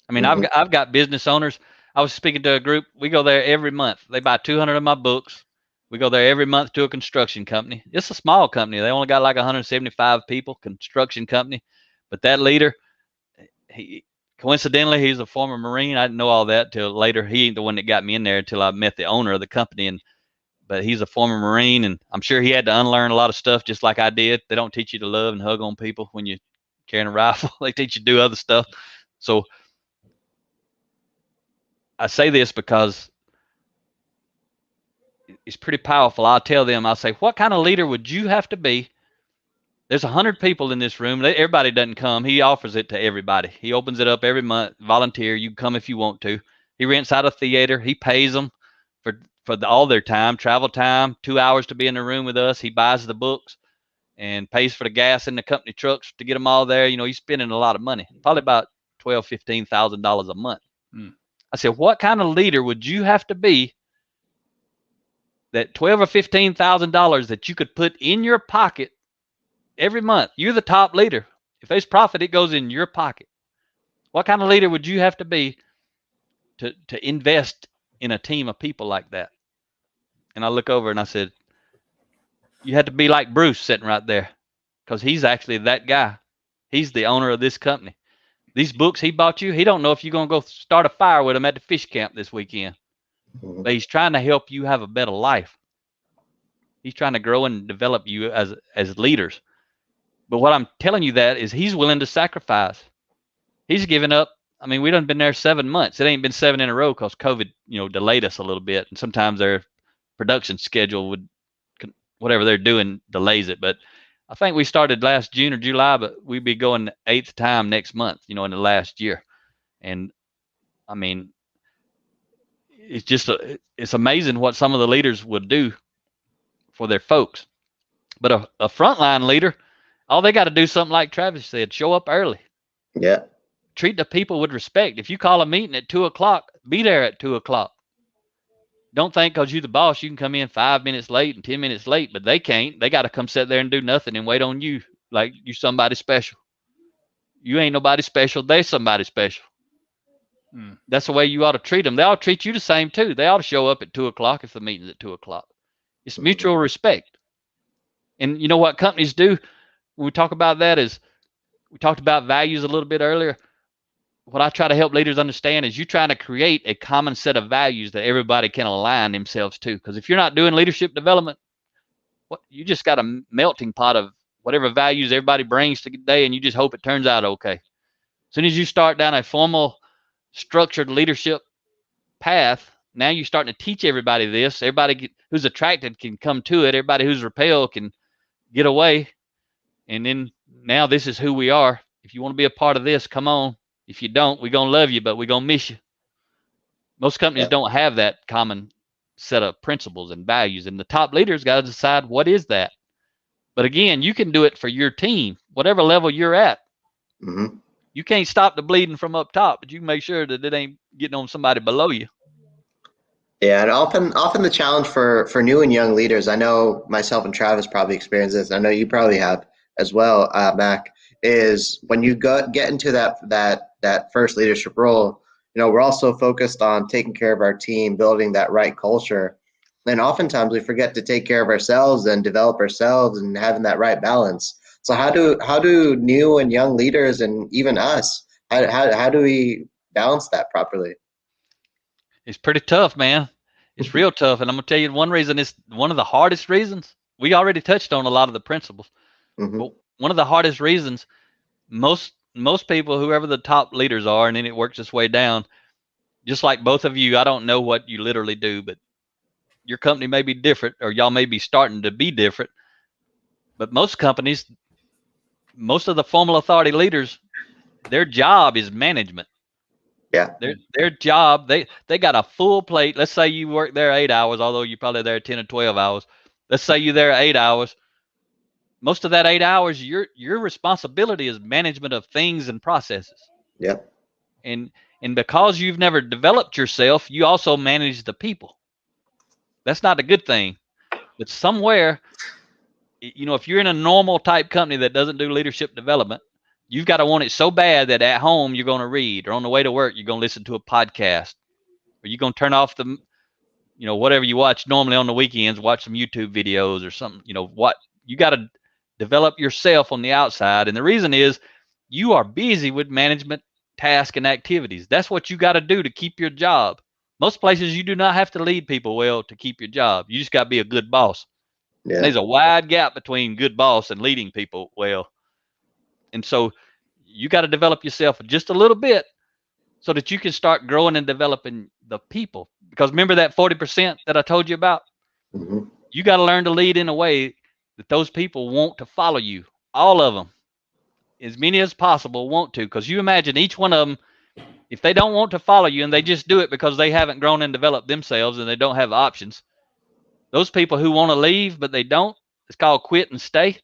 I mean, I've got business owners. I was speaking to a group. We go there every month. They buy 200 of my books. We go there every month to a construction company. It's a small company. They only got like 175 people, construction company. But that leader, coincidentally, he's a former Marine. I didn't know all that till later. He ain't the one that got me in there until I met the owner of the company. But he's a former Marine, and I'm sure he had to unlearn a lot of stuff just like I did. They don't teach you to love and hug on people when you're carrying a rifle. They teach you to do other stuff. So I say this because it's pretty powerful. I'll tell them, I'll say, what kind of leader would you have to be? There's 100 people in this room. Everybody doesn't come. He offers it to everybody. He opens it up every month. Volunteer. You can come if you want to. He rents out a theater. He pays them for all their time, travel time, 2 hours to be in the room with us. He buys the books and pays for the gas in the company trucks to get them all there. He's spending a lot of money, probably about $12,000, $15,000 a month. I said, what kind of leader would you have to be that $12,000 or $15,000 that you could put in your pocket every month? You're the top leader. If there's profit, it goes in your pocket. What kind of leader would you have to be to invest in a team of people like that? And I look over and I said, you had to be like Bruce sitting right there, because he's actually that guy. He's the owner of this company. These books he bought you, he don't know if you're going to go start a fire with him at the fish camp this weekend. But he's trying to help you have a better life. He's trying to grow and develop you as leaders. But what I'm telling you that is he's willing to sacrifice. He's given up. I mean, we done been there 7 months. It ain't been 7 in a row because COVID, delayed us a little bit. And sometimes their production schedule whatever they're doing delays it. But I think we started last June or July, but we'd be going the 8th time next month, in the last year. And I mean, it's amazing what some of the leaders would do for their folks. But a frontline leader, all they got to do something like Travis said, show up early. Yeah. Treat the people with respect. If you call a meeting at 2:00, be there at 2:00. Don't think because you're the boss, you can come in 5 minutes late and 10 minutes late, but they can't. They got to come sit there and do nothing and wait on you like you're somebody special. You ain't nobody special. They're somebody special. That's the way you ought to treat them. They ought to treat you the same too. They ought to show up at 2:00 if the meeting's at 2:00. It's mutual respect. And you know what companies do when we talk about that is, we talked about values a little bit earlier. What I try to help leaders understand is you're trying to create a common set of values that everybody can align themselves to. Because if you're not doing leadership development, you just got a melting pot of whatever values everybody brings to the day, and you just hope it turns out okay. As soon as you start down a formal structured leadership path. Now you're starting to teach everybody this. Everybody who's attracted can come to it. Everybody who's repelled can get away. And then now this is who we are. If you want to be a part of this, come on. If you don't, we're going to love you, but we're going to miss you. Most companies don't have that common set of principles and values, and the top leaders got to decide what is that. But again, you can do it for your team, whatever level you're at. Mm-hmm. You can't stop the bleeding from up top, but you can make sure that it ain't getting on somebody below you. Yeah, and often the challenge for new and young leaders, I know myself and Travis probably experienced this, I know you probably have as well, Mac, is when you get into that first leadership role, we're also focused on taking care of our team, building that right culture. And oftentimes we forget to take care of ourselves and develop ourselves and having that right balance. So how do new and young leaders, and even us, how do we balance that properly? It's pretty tough, man. It's real tough. And I'm going to tell you one reason, is one of the hardest reasons. We already touched on a lot of the principles. Mm-hmm. But one of the hardest reasons, most people, whoever the top leaders are, and then it works its way down, just like both of you, I don't know what you literally do, but your company may be different, or y'all may be starting to be different. But most companies, most of the formal authority leaders, their job is management. Yeah. Their job, they got a full plate. Let's say you work there 8 hours, although you're probably there 10 or 12 hours. Let's say you're there 8 hours. Most of that 8 hours, your responsibility is management of things and processes. Yep. And because you've never developed yourself, you also manage the people. That's not a good thing. But somewhere, if you're in a normal type company that doesn't do leadership development, you've got to want it so bad that at home you're going to read, or on the way to work you're going to listen to a podcast, or you're going to turn off the, whatever you watch normally on the weekends, watch some YouTube videos or something. What you got to develop yourself on the outside. And the reason is you are busy with management tasks and activities. That's what you got to do to keep your job. Most places you do not have to lead people well to keep your job. You just got to be a good boss. Yeah. There's a wide gap between good boss and leading people well. And so you got to develop yourself just a little bit so that you can start growing and developing the people. Because remember that 40% that I told you about? Mm-hmm. You got to learn to lead in a way that those people want to follow you. All of them, as many as possible, want to. Because you imagine each one of them, if they don't want to follow you and they just do it because they haven't grown and developed themselves and they don't have options, those people who want to leave but they don't, it's called quit and stay.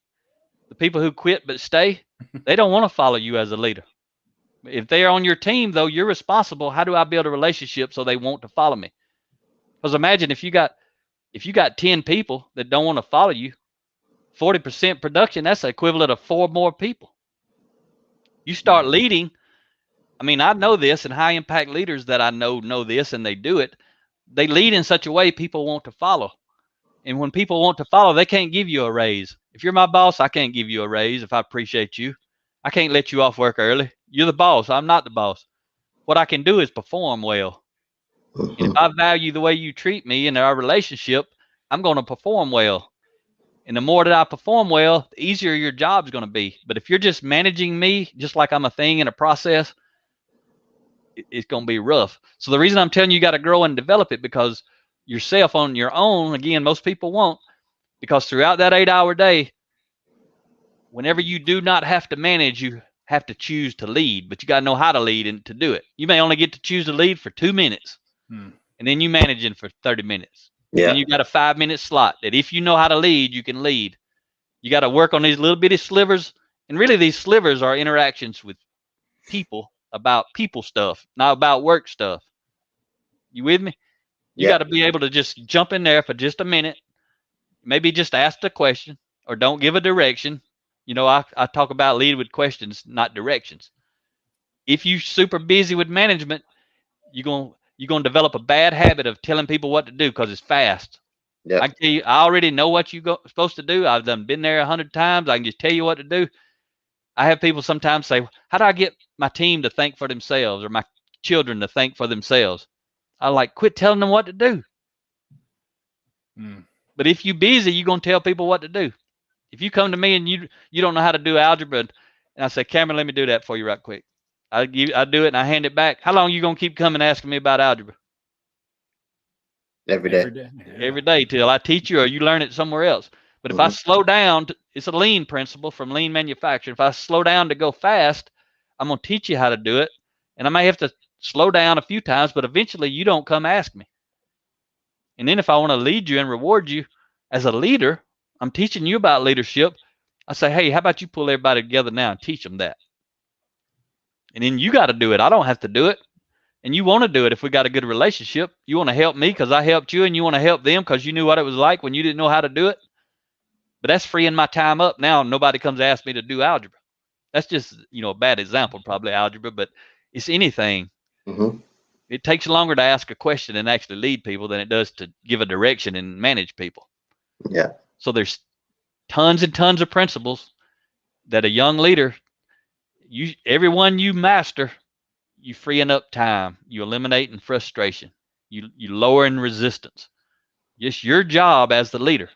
The people who quit but stay, they don't want to follow you as a leader. If they're on your team, though, you're responsible. How do I build a relationship so they want to follow me? Because imagine if you got 10 people that don't want to follow you, 40% production, that's the equivalent of 4 more people. You start leading. I mean, I know this, and high impact leaders that I know this, and they do it. They lead in such a way people want to follow. And when people want to follow, they can't give you a raise. If you're my boss, I can't give you a raise if I appreciate you. I can't let you off work early. You're the boss. I'm not the boss. What I can do is perform well. And if I value the way you treat me in our relationship, I'm going to perform well. And the more that I perform well, the easier your job's going to be. But if you're just managing me just like I'm a thing in a process, it's going to be rough. So the reason I'm telling you got to grow and develop it, because yourself on your own, again, most people won't, because throughout that 8-hour day, whenever you do not have to manage, you have to choose to lead, but you got to know how to lead and to do it. You may only get to choose to lead for 2 minutes, and then you managing for 30 minutes. Yeah. And you got a 5-minute slot that if you know how to lead, you can lead. You got to work on these little bitty slivers. And really these slivers are interactions with people about people stuff, not about work stuff. You with me? You got to be able to just jump in there for just a minute, maybe just ask the question, or don't give a direction. I talk about lead with questions, not directions. If you're super busy with management, you're going to develop a bad habit of telling people what to do because it's fast. Yep. I can tell you, I already know what you're supposed to do. I've been there 100 times. I can just tell you what to do. I have people sometimes say, how do I get my team to think for themselves, or my children to think for themselves? I like, quit telling them what to do. But if you're busy, you're going to tell people what to do. If you come to me and you don't know how to do algebra, and I say, Cameron, let me do that for you right quick. I do it and I hand it back. How long you gonna keep coming asking me about algebra? Every day. Every day till I teach you or you learn it somewhere else. But if I slow down, it's a lean principle from lean manufacturing. If I slow down to go fast, I'm going to teach you how to do it. And I may have to slow down a few times, but eventually you don't come ask me. And then if I want to lead you and reward you as a leader, I'm teaching you about leadership. I say, hey, how about you pull everybody together now and teach them that? And then you got to do it. I don't have to do it. And you want to do it if we got a good relationship. You want to help me because I helped you, and you want to help them because you knew what it was like when you didn't know how to do it. But that's freeing my time up now. Nobody comes to ask me to do algebra. That's just, a bad example, probably algebra, but it's anything. It takes longer to ask a question and actually lead people than it does to give a direction and manage people. Yeah. So there's tons and tons of principles that a young leader, everyone you master, you freeing up time, you eliminating frustration, you lowering resistance. Just your job as the leader.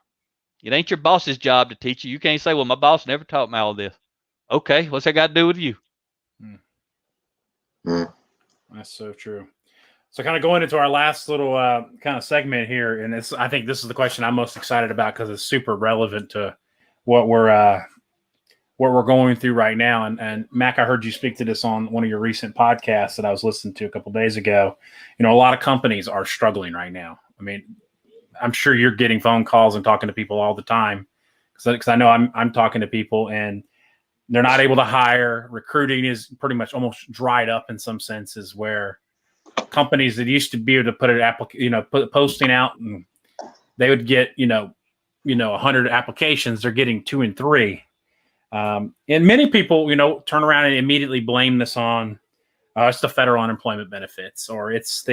It ain't your boss's job to teach you. You can't say, well, my boss never taught me all this. Okay, what's that got to do with you? That's so true. So kind of going into our last little kind of segment here, and I think this is the question I'm most excited about because it's super relevant to what we're going through right now. And Mac, I heard you speak to this on one of your recent podcasts that I was listening to a couple of days ago. A lot of companies are struggling right now. I mean, I'm sure you're getting phone calls and talking to people all the time because I know I'm talking to people and they're not able to hire. Recruiting is pretty much almost dried up in some senses, where companies that used to be able to put put a posting out and they would get 100 applications, they're getting 2 and 3. And many people turn around and immediately blame this on it's the federal unemployment benefits, or it's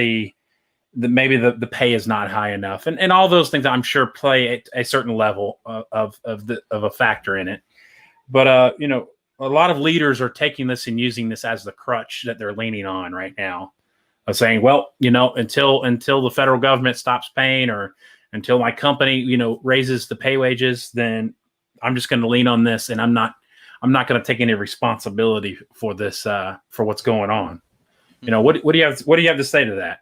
maybe the pay is not high enough, and all those things I'm sure play at a certain level of a factor in it. But a lot of leaders are taking this and using this as the crutch that they're leaning on right now, of saying, well, until the federal government stops paying, or until my company raises the pay wages, then I'm just going to lean on this, and I'm not going to take any responsibility for this for what's going on. What do you have to say to that?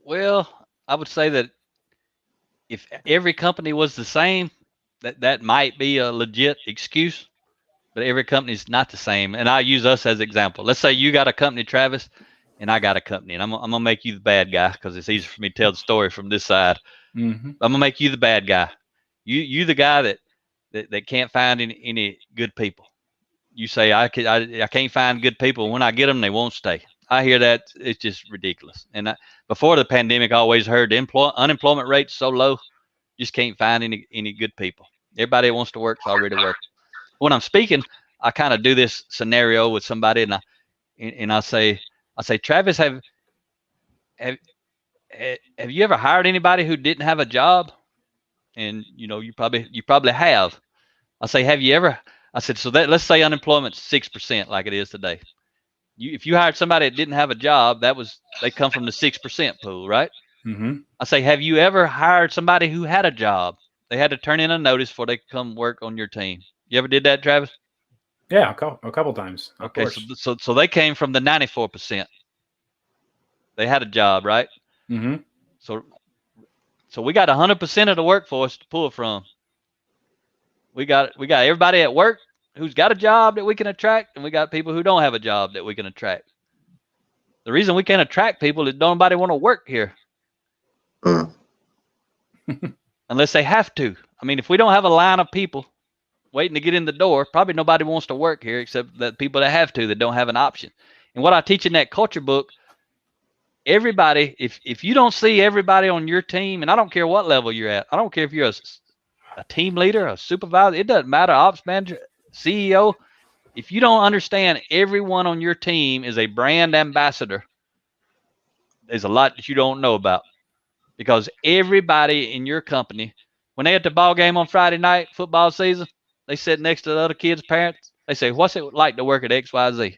Well, I would say that if every company was the same, that might be a legit excuse, but every company is not the same. And I use us as an example. Let's say you got a company, Travis, and I got a company, and I'm going to make you the bad guy because it's easier for me to tell the story from this side. I'm going to make you the bad guy. You the guy that can't find any good people. You say, I can't find good people. When I get them, they won't stay. I hear that. It's just ridiculous. And before the pandemic, I always heard the unemployment rate's so low, just can't find any good people. Everybody that wants to work is already working. When I'm speaking, I kind of do this scenario with somebody, and I say, Travis, have you ever hired anybody who didn't have a job? And you probably have. I say, have you ever? I said, so let's say unemployment's 6% like it is today. If you hired somebody that didn't have a job, they come from the 6% pool, right? I say, have you ever hired somebody who had a job? They had to turn in a notice before they could come work on your team. You ever did that, Travis? Yeah, a couple times. Okay, so they came from the 94%. They had a job, right? So we got 100% of the workforce to pull from. We got everybody at work who's got a job that we can attract, and we got people who don't have a job that we can attract. The reason we can't attract people is nobody want to work here. Unless they have to. I mean, if we don't have a line of people waiting to get in the door, probably nobody wants to work here except the people that have to, that don't have an option. And what I teach in that culture book, everybody, if you don't see everybody on your team, and I don't care what level you're at, I don't care if you're a team leader, a supervisor, it doesn't matter, ops manager, CEO, if you don't understand everyone on your team is a brand ambassador, there's a lot that you don't know about. Because everybody in your company, when they at the ball game on Friday night, football season, they sit next to the other kids' parents. They say, what's it like to work at XYZ?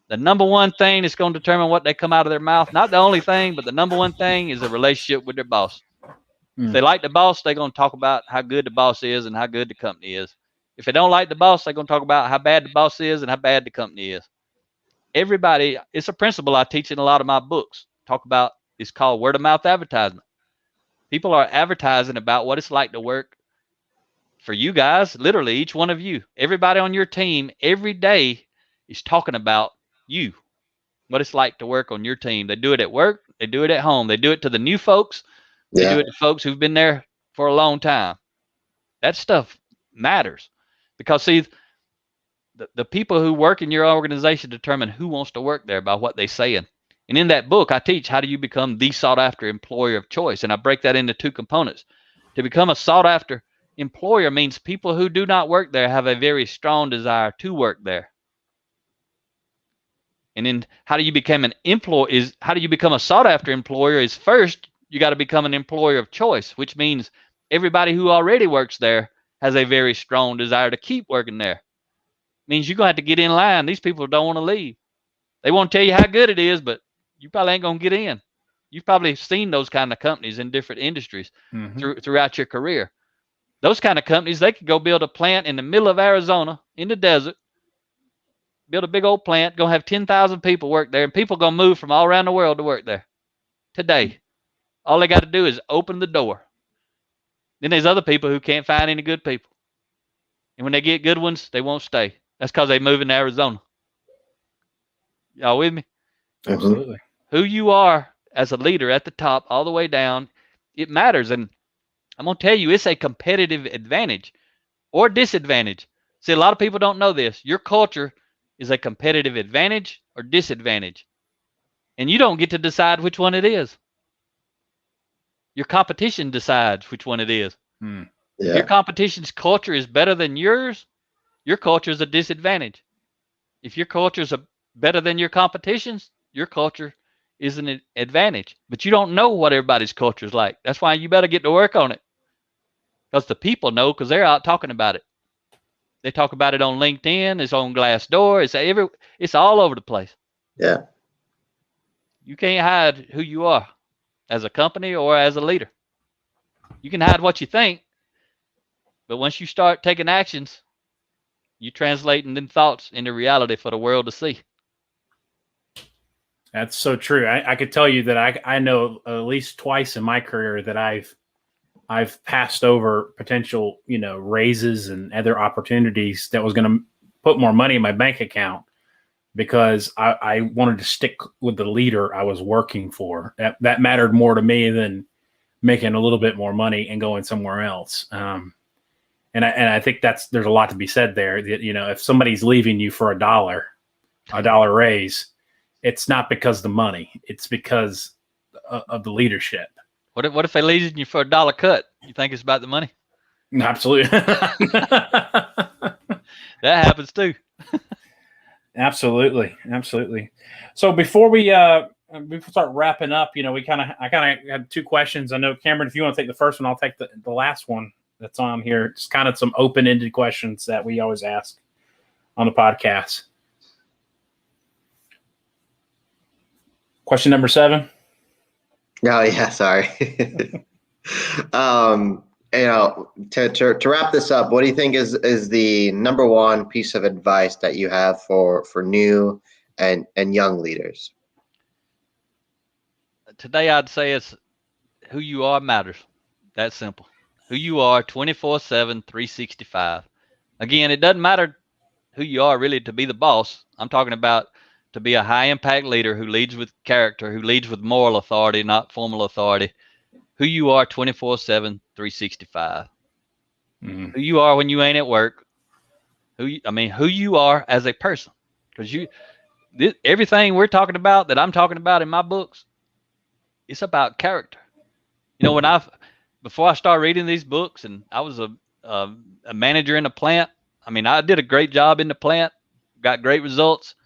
The number one thing that's going to determine what they come out of their mouth, not the only thing, but the number one thing is a relationship with their boss. If they like the boss, they're going to talk about how good the boss is and how good the company is. If they don't like the boss, they're going to talk about how bad the boss is and how bad the company is. everybody, it's a principle I teach in a lot of my books. Talk about, it's called word of mouth advertisement. People are advertising about what it's like to work for you guys, literally each one of you. Everybody on your team every day is talking about you, what it's like to work on your team. They do it at work, they do it at home, they do it to the new folks, they do it to folks who've been there for a long time. That stuff matters because, see, the people who work in your organization determine who wants to work there by what they saying. And in that book, I teach how do you become the sought after employer of choice. And I break that into two components. To become a sought after employer means people who do not work there have a very strong desire to work there. And then how do you become how do you become a sought after employer is, first, you got to become an employer of choice, which means everybody who already works there has a very strong desire to keep working there. Means you're going to have to get in line. These people don't want to leave. They want to tell you how good it is, but you probably ain't going to get in. You've probably seen those kind of companies in different industries throughout your career. Those kind of companies, they could go build a plant in the middle of Arizona in the desert, build a big old plant, going to have 10,000 people work there, and people going to move from all around the world to work there today. All they got to do is open the door. Then there's other people who can't find any good people. And when they get good ones, they won't stay. That's because they move in Arizona. Y'all with me? Absolutely. Who you are as a leader at the top all the way down, it matters. And I'm going to tell you, it's a competitive advantage or disadvantage. See, a lot of people don't know this. Your culture is a competitive advantage or disadvantage. And you don't get to decide which one it is. Your competition decides which one it is. Yeah. If your competition's culture is better than yours, your culture is a disadvantage. If your culture is better than your competition's, your culture is an advantage. But you don't know what everybody's culture is like. That's why you better get to work on it. Because the people know, because they're out talking about it. They talk about it on LinkedIn. It's on Glassdoor. It's all over the place. Yeah. You can't hide who you are as a company or as a leader. You can hide what you think, but once you start taking actions, you translating them thoughts into reality for the world to see. That's so true. I could tell you that I know at least twice in my career that I've passed over potential, raises and other opportunities that was going to put more money in my bank account because I wanted to stick with the leader I was working for. That mattered more to me than making a little bit more money and going somewhere else. And I think there's a lot to be said there. That, if somebody's leaving you for a dollar raise, it's not because of the money. It's because of the leadership. What if they leave you for a dollar cut? You think it's about the money? Absolutely. That happens too. Absolutely. So before we start wrapping up, I kind of had two questions. I know, Cameron, if you want to take the first one, I'll take the last one that's on here. It's kind of some open-ended questions that we always ask on the podcast. Question number 7. Oh yeah, sorry. To wrap this up, what do you think is the number one piece of advice that you have for new and young leaders? Today, I'd say it's who you are matters. That simple. Who you are 24/7, 365. Again, it doesn't matter who you are really to be the boss. I'm talking about to be a high impact leader who leads with character, who leads with moral authority, not formal authority. Who you are 24/7, 365. Mm-hmm. Who you are when you ain't at work. Who you are as a person. Because everything we're talking about that I'm talking about in my books, it's about character. Before I started reading these books, and I was a manager in a plant. I did a great job in the plant, got great results.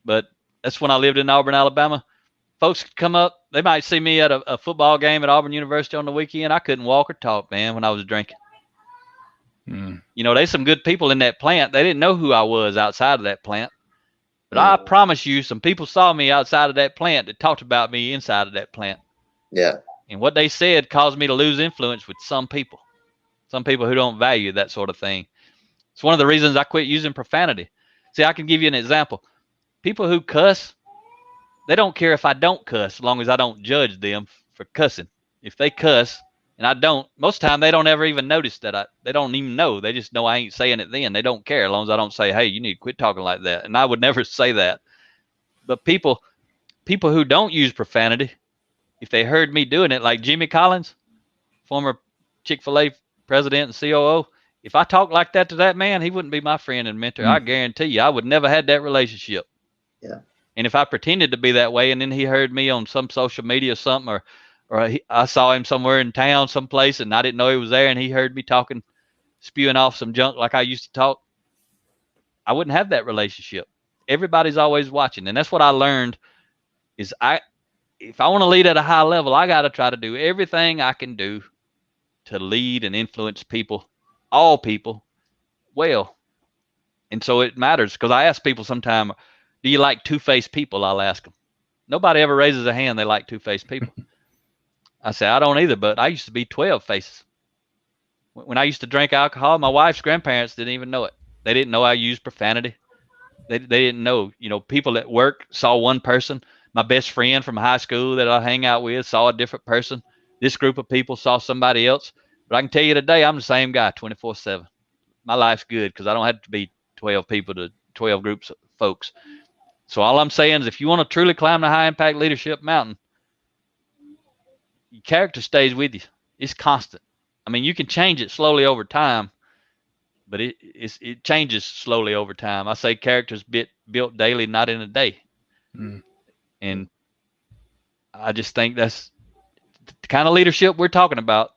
But that's when I lived in Auburn, Alabama. Folks could come up. They might see me at a football game at Auburn University on the weekend. I couldn't walk or talk, man, when I was drinking. There's some good people in that plant. They didn't know who I was outside of that plant. But I promise you, some people saw me outside of that plant that talked about me inside of that plant. Yeah. And what they said caused me to lose influence with some people who don't value that sort of thing. It's one of the reasons I quit using profanity. See, I can give you an example. people who cuss, they don't care if I don't cuss, as long as I don't judge them for cussing. If they cuss and I don't, most of the time they don't ever even notice that they don't even know. They just know I ain't saying it then. They don't care as long as I don't say, hey, you need to quit talking like that. And I would never say that. But people who don't use profanity, if they heard me doing it, like Jimmy Collins, former Chick-fil-A president and COO, if I talked like that to that man, he wouldn't be my friend and mentor. I guarantee you, I would never had that relationship. Yeah. And if I pretended to be that way, and then he heard me on some social media or something, or I saw him somewhere in town, someplace, and I didn't know he was there, and he heard me talking, spewing off some junk like I used to talk, I wouldn't have that relationship. Everybody's always watching, and that's what I learned. Is if I want to lead at a high level, I got to try to do everything I can do to lead and influence people, all people, well. And so it matters, because I ask people sometimes, do you like two-faced people? I'll ask them. Nobody ever raises a hand they like two-faced people. I say, I don't either, but I used to be 12 faces. When I used to drink alcohol, my wife's grandparents didn't even know it. They didn't know I used profanity. They didn't know. People at work saw one person. My best friend from high school that I hang out with saw a different person. This group of people saw somebody else. But I can tell you today, I'm the same guy 24/7. My life's good because I don't have to be 12 people to 12 groups of folks. So all I'm saying is, if you want to truly climb the high impact leadership mountain, your character stays with you. It's constant. I mean, you can change it slowly over time, but it changes slowly over time. I say character's built daily, not in a day. And I just think that's the kind of leadership we're talking about.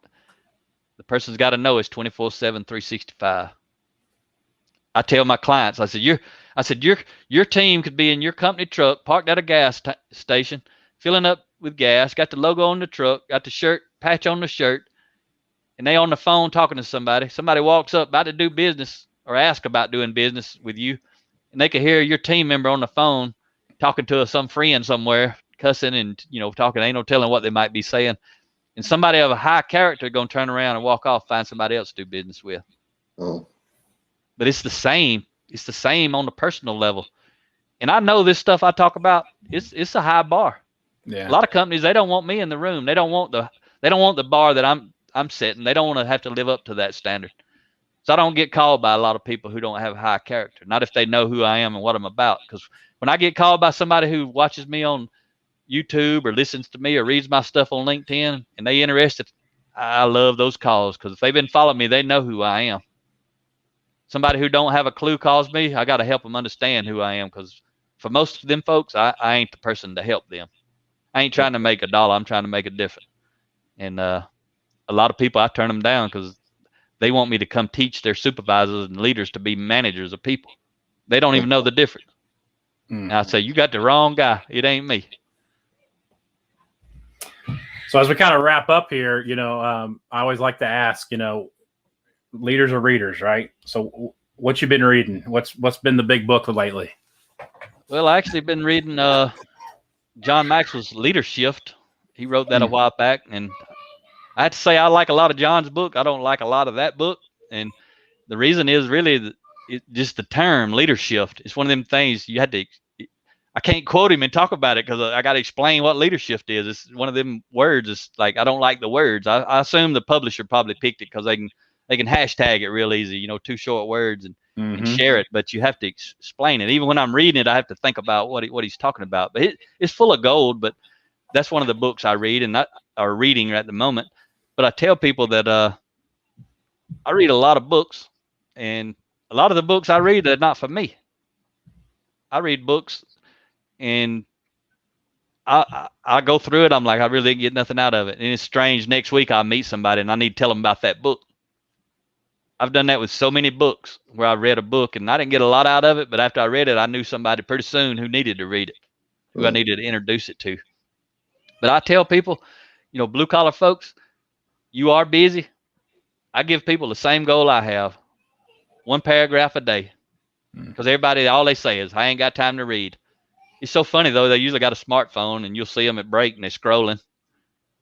The person's got to know it's 24/7, 365. I tell my clients, I said, your team could be in your company truck, parked at a gas station, filling up with gas, got the logo on the truck, got the shirt patch on the shirt, and they on the phone talking to somebody. Somebody walks up about to do business or ask about doing business with you, and they can hear your team member on the phone talking to some friend somewhere, cussing and talking. Ain't no telling what they might be saying. And somebody of a high character gonna turn around and walk off, find somebody else to do business with. Oh. But it's the same. It's the same on the personal level. And I know this stuff I talk about, it's a high bar. Yeah. A lot of companies, they don't want me in the room. They don't want the bar that I'm setting. They don't want to have to live up to that standard. So I don't get called by a lot of people who don't have high character. Not if they know who I am and what I'm about. Because when I get called by somebody who watches me on YouTube or listens to me or reads my stuff on LinkedIn and they interested, I love those calls, because if they've been following me, they know who I am. Somebody who don't have a clue calls me, I got to help them understand who I am, because for most of them folks, I ain't the person to help them. I ain't trying to make a dollar. I'm trying to make a difference. And a lot of people, I turn them down because they want me to come teach their supervisors and leaders to be managers of people. They don't even know the difference. And I say, you got the wrong guy. It ain't me. So as we kind of wrap up here, I always like to ask, leaders are readers, right? So what you been reading? What's been the big book lately? Well, I actually been reading John Maxwell's Leadership. He wrote that a while back, and I have to say I like a lot of John's book. I don't like a lot of that book, and the reason is really just the term leadership. It's one of them things you had to. I can't quote him and talk about it because I got to explain what leadership is. It's one of them words. It's like I don't like the words. I assume the publisher probably picked it because they can hashtag it real easy. 2 short words and share it, but you have to explain it. Even when I'm reading it, I have to think about what he's talking about. But it's full of gold. But that's one of the books I read and not are reading at the moment. But I tell people that I read a lot of books, and a lot of the books I read are not for me. I read books, and I go through it. I'm like, I really didn't get nothing out of it. And it's strange. Next week I'll meet somebody and I need to tell them about that book. I've done that with so many books where I read a book and I didn't get a lot out of it, but after I read it, I knew somebody pretty soon who needed to read it, who I needed to introduce it to. But I tell people, blue collar folks, you are busy. I give people the same goal I have, 1 paragraph a day, because everybody, all they say is, I ain't got time to read. It's so funny though. They usually got a smartphone, and you'll see them at break and they're scrolling.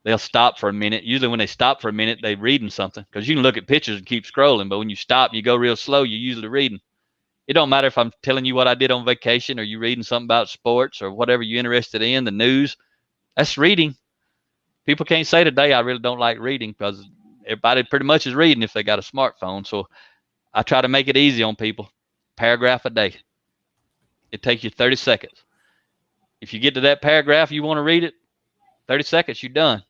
They'll stop for a minute. Usually when they stop for a minute, they're reading something, because you can look at pictures and keep scrolling. But when you stop and you go real slow, you're usually reading. It don't matter if I'm telling you what I did on vacation or you reading something about sports or whatever you're interested in, the news. That's reading. People can't say today I really don't like reading because everybody pretty much is reading if they got a smartphone. So I try to make it easy on people. Paragraph a day. It takes you 30 seconds. If you get to that paragraph, you want to read it, 30 seconds, you're done.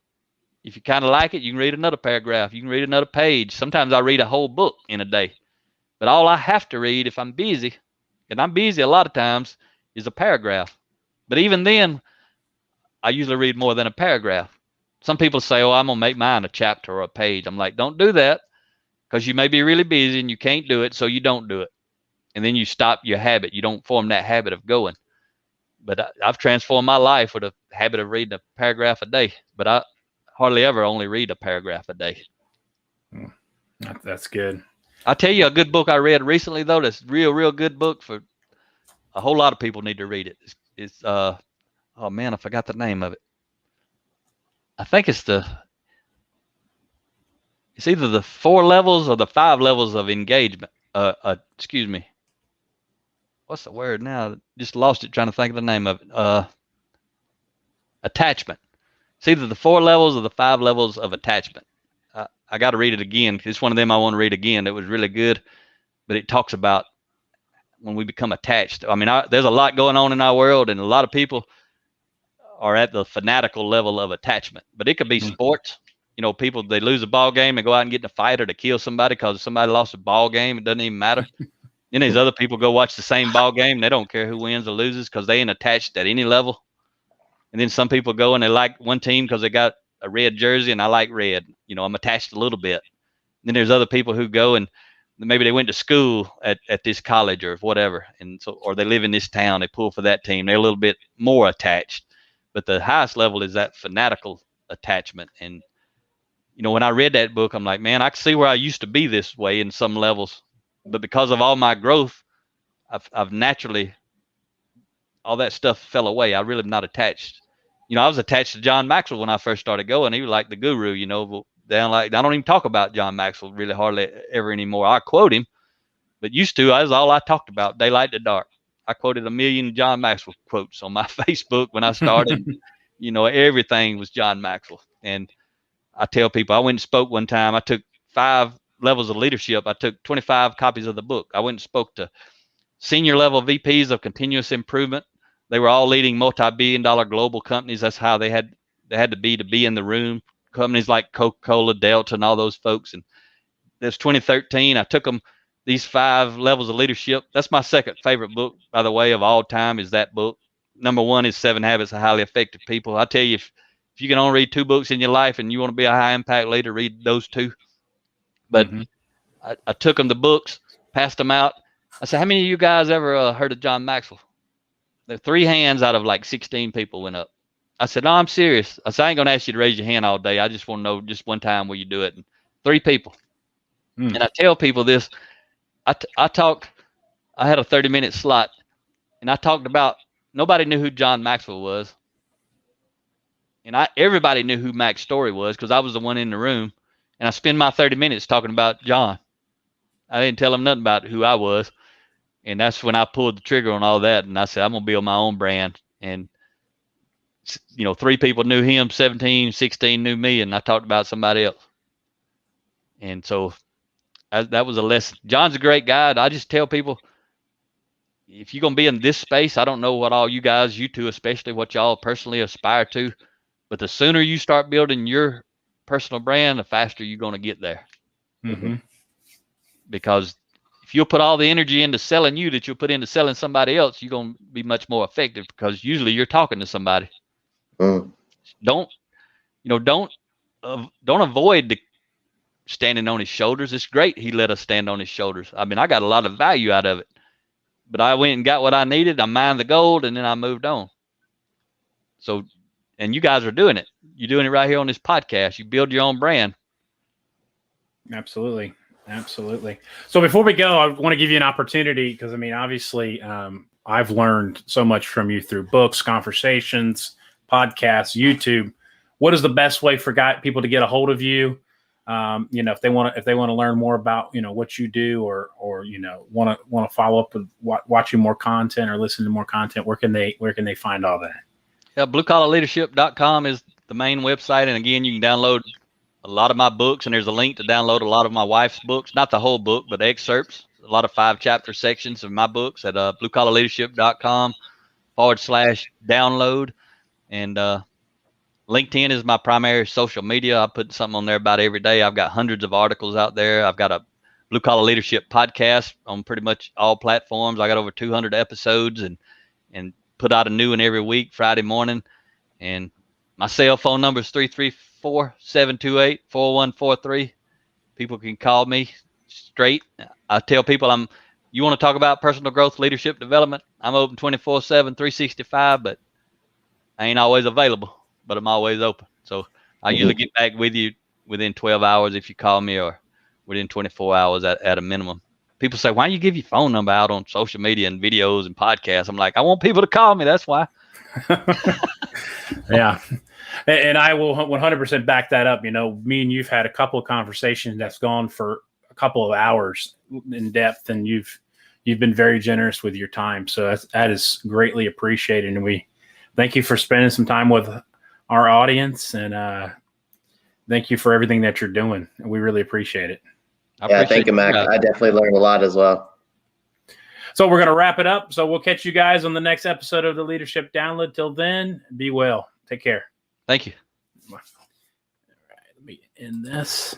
If you kind of like it, you can read another paragraph. You can read another page. Sometimes I read a whole book in a day. But all I have to read if I'm busy, and I'm busy a lot of times, is a paragraph. But even then, I usually read more than a paragraph. Some people say, oh, I'm going to make mine a chapter or a page. I'm like, don't do that because you may be really busy and you can't do it, so you don't do it. And then you stop your habit. You don't form that habit of going. But I've transformed my life with a habit of reading a paragraph a day. But I hardly ever only read a paragraph a day. That's good. I'll tell you a good book I read recently, though, that's real good book for a whole lot of people need to read it. It's oh, man, I forgot the name of it. I think it's either the 4 levels or the 5 levels of engagement. Excuse me. What's the word now? Just lost it trying to think of the name of it. Attachment. It's either the 4 levels or the 5 levels of attachment. I got to read it again. It's one of them I want to read again. It was really good, but it talks about when we become attached. I mean, there's a lot going on in our world, and a lot of people are at the fanatical level of attachment. But it could be sports. You know, people, they lose a ball game and go out and get in a fight or to kill somebody because somebody lost a ball game. It doesn't even matter. Then there's other people go watch the same ball game. And they don't care who wins or loses because they ain't attached at any level. And then some people go and they like one team because they got a red jersey and I like red. You know, I'm attached a little bit. Then there's other people who go and maybe they went to school at this college or whatever. And so, or they live in this town, they pull for that team. They're a little bit more attached. But the highest level is that fanatical attachment. And, you know, when I read that book, I'm like, man, I can see where I used to be this way in some levels. But because of all my growth, I've naturally, all that stuff fell away. I really am not attached. You know, I was attached to John Maxwell when I first started going. He was like the guru, you know, I don't even talk about John Maxwell really hardly ever anymore. I quote him, but used to, that was all I talked about, daylight to dark. I quoted 1 million John Maxwell quotes on my Facebook when I started. You know, everything was John Maxwell. And I tell people, I went and spoke one time. I took 5 levels of leadership. I took 25 copies of the book. I went and spoke to senior level VPs of continuous improvement. They were all leading multi-billion-dollar global companies. That's how they had to be in the room. Companies like Coca-Cola, Delta, and all those folks. And that's 2013. I took them these 5 levels of leadership. That's my second favorite book, by the way, of all time, is that book. Number 1 is 7 Habits of Highly Effective People. I tell you, if you can only read 2 books in your life and you want to be a high impact leader, read those 2. But I took them the books, passed them out. I said, how many of you guys ever heard of John Maxwell? There 3 hands out of like 16 people went up. I said, no, I'm serious. I said, I ain't going to ask you to raise your hand all day. I just want to know just one time will you do it. And 3 people. And I tell people this. I had a 30-minute slot, and I talked about, nobody knew who John Maxwell was. And everybody knew who Mack Story was because I was the one in the room. And I spent my 30 minutes talking about John. I didn't tell them nothing about who I was. And that's when I pulled the trigger on all that. And I said, I'm going to build my own brand. And, you know, 3 people knew him, 17, 16 knew me, and I talked about somebody else. And so that was a lesson. John's a great guy. I just tell people, if you're going to be in this space, I don't know what all you guys, you two especially, what y'all personally aspire to. But the sooner you start building your personal brand, the faster you're going to get there. Because if you'll put all the energy into selling you that you'll put into selling somebody else, you're going to be much more effective because usually you're talking to somebody. Don't avoid standing on his shoulders. It's great he let us stand on his shoulders. I mean, I got a lot of value out of it. But I went and got what I needed. I mined the gold, and then I moved on. So, and you guys are doing it. You're doing it right here on this podcast. You build your own brand. Absolutely. So before we go, I want to give you an opportunity because, I mean, obviously, I've learned so much from you through books, conversations, podcasts, YouTube. What is the best way for people to get a hold of you? if they want to learn more about, what you do, or want to follow up with watching more content or listen to more content, where can they find all that? Yeah, bluecollarleadership.com is the main website. And again, you can download a lot of my books, and there's a link to download a lot of my wife's books, not the whole book, but excerpts, a lot of 5-chapter sections of my books at bluecollarleadership.com/download. And LinkedIn is my primary social media. I put something on there about every day. I've got hundreds of articles out there. I've got a Blue Collar Leadership podcast on pretty much all platforms. I got over 200 episodes and put out a new one every week, Friday morning. And my cell phone number is 334-728-4143. People can call me straight. I tell people you want to talk about personal growth, leadership development, I'm open 24/7, 365, but I ain't always available, but I'm always open. So I usually get back with you within 12 hours if you call me, or within 24 hours at a minimum. People say, why don't you give your phone number out on social media and videos and podcasts? I'm like, I want people to call me. That's why. Yeah. And I will 100% back that up. Me and you've had a couple of conversations that's gone for a couple of hours in depth, and you've been very generous with your time. So that is greatly appreciated. And we thank you for spending some time with our audience, and thank you for everything that you're doing. We really appreciate it. Thank you, Mac. I definitely learned a lot as well. So we're going to wrap it up. So we'll catch you guys on the next episode of the Leadership Download. Till then, be well. Take care. Thank you. All right, let me end this.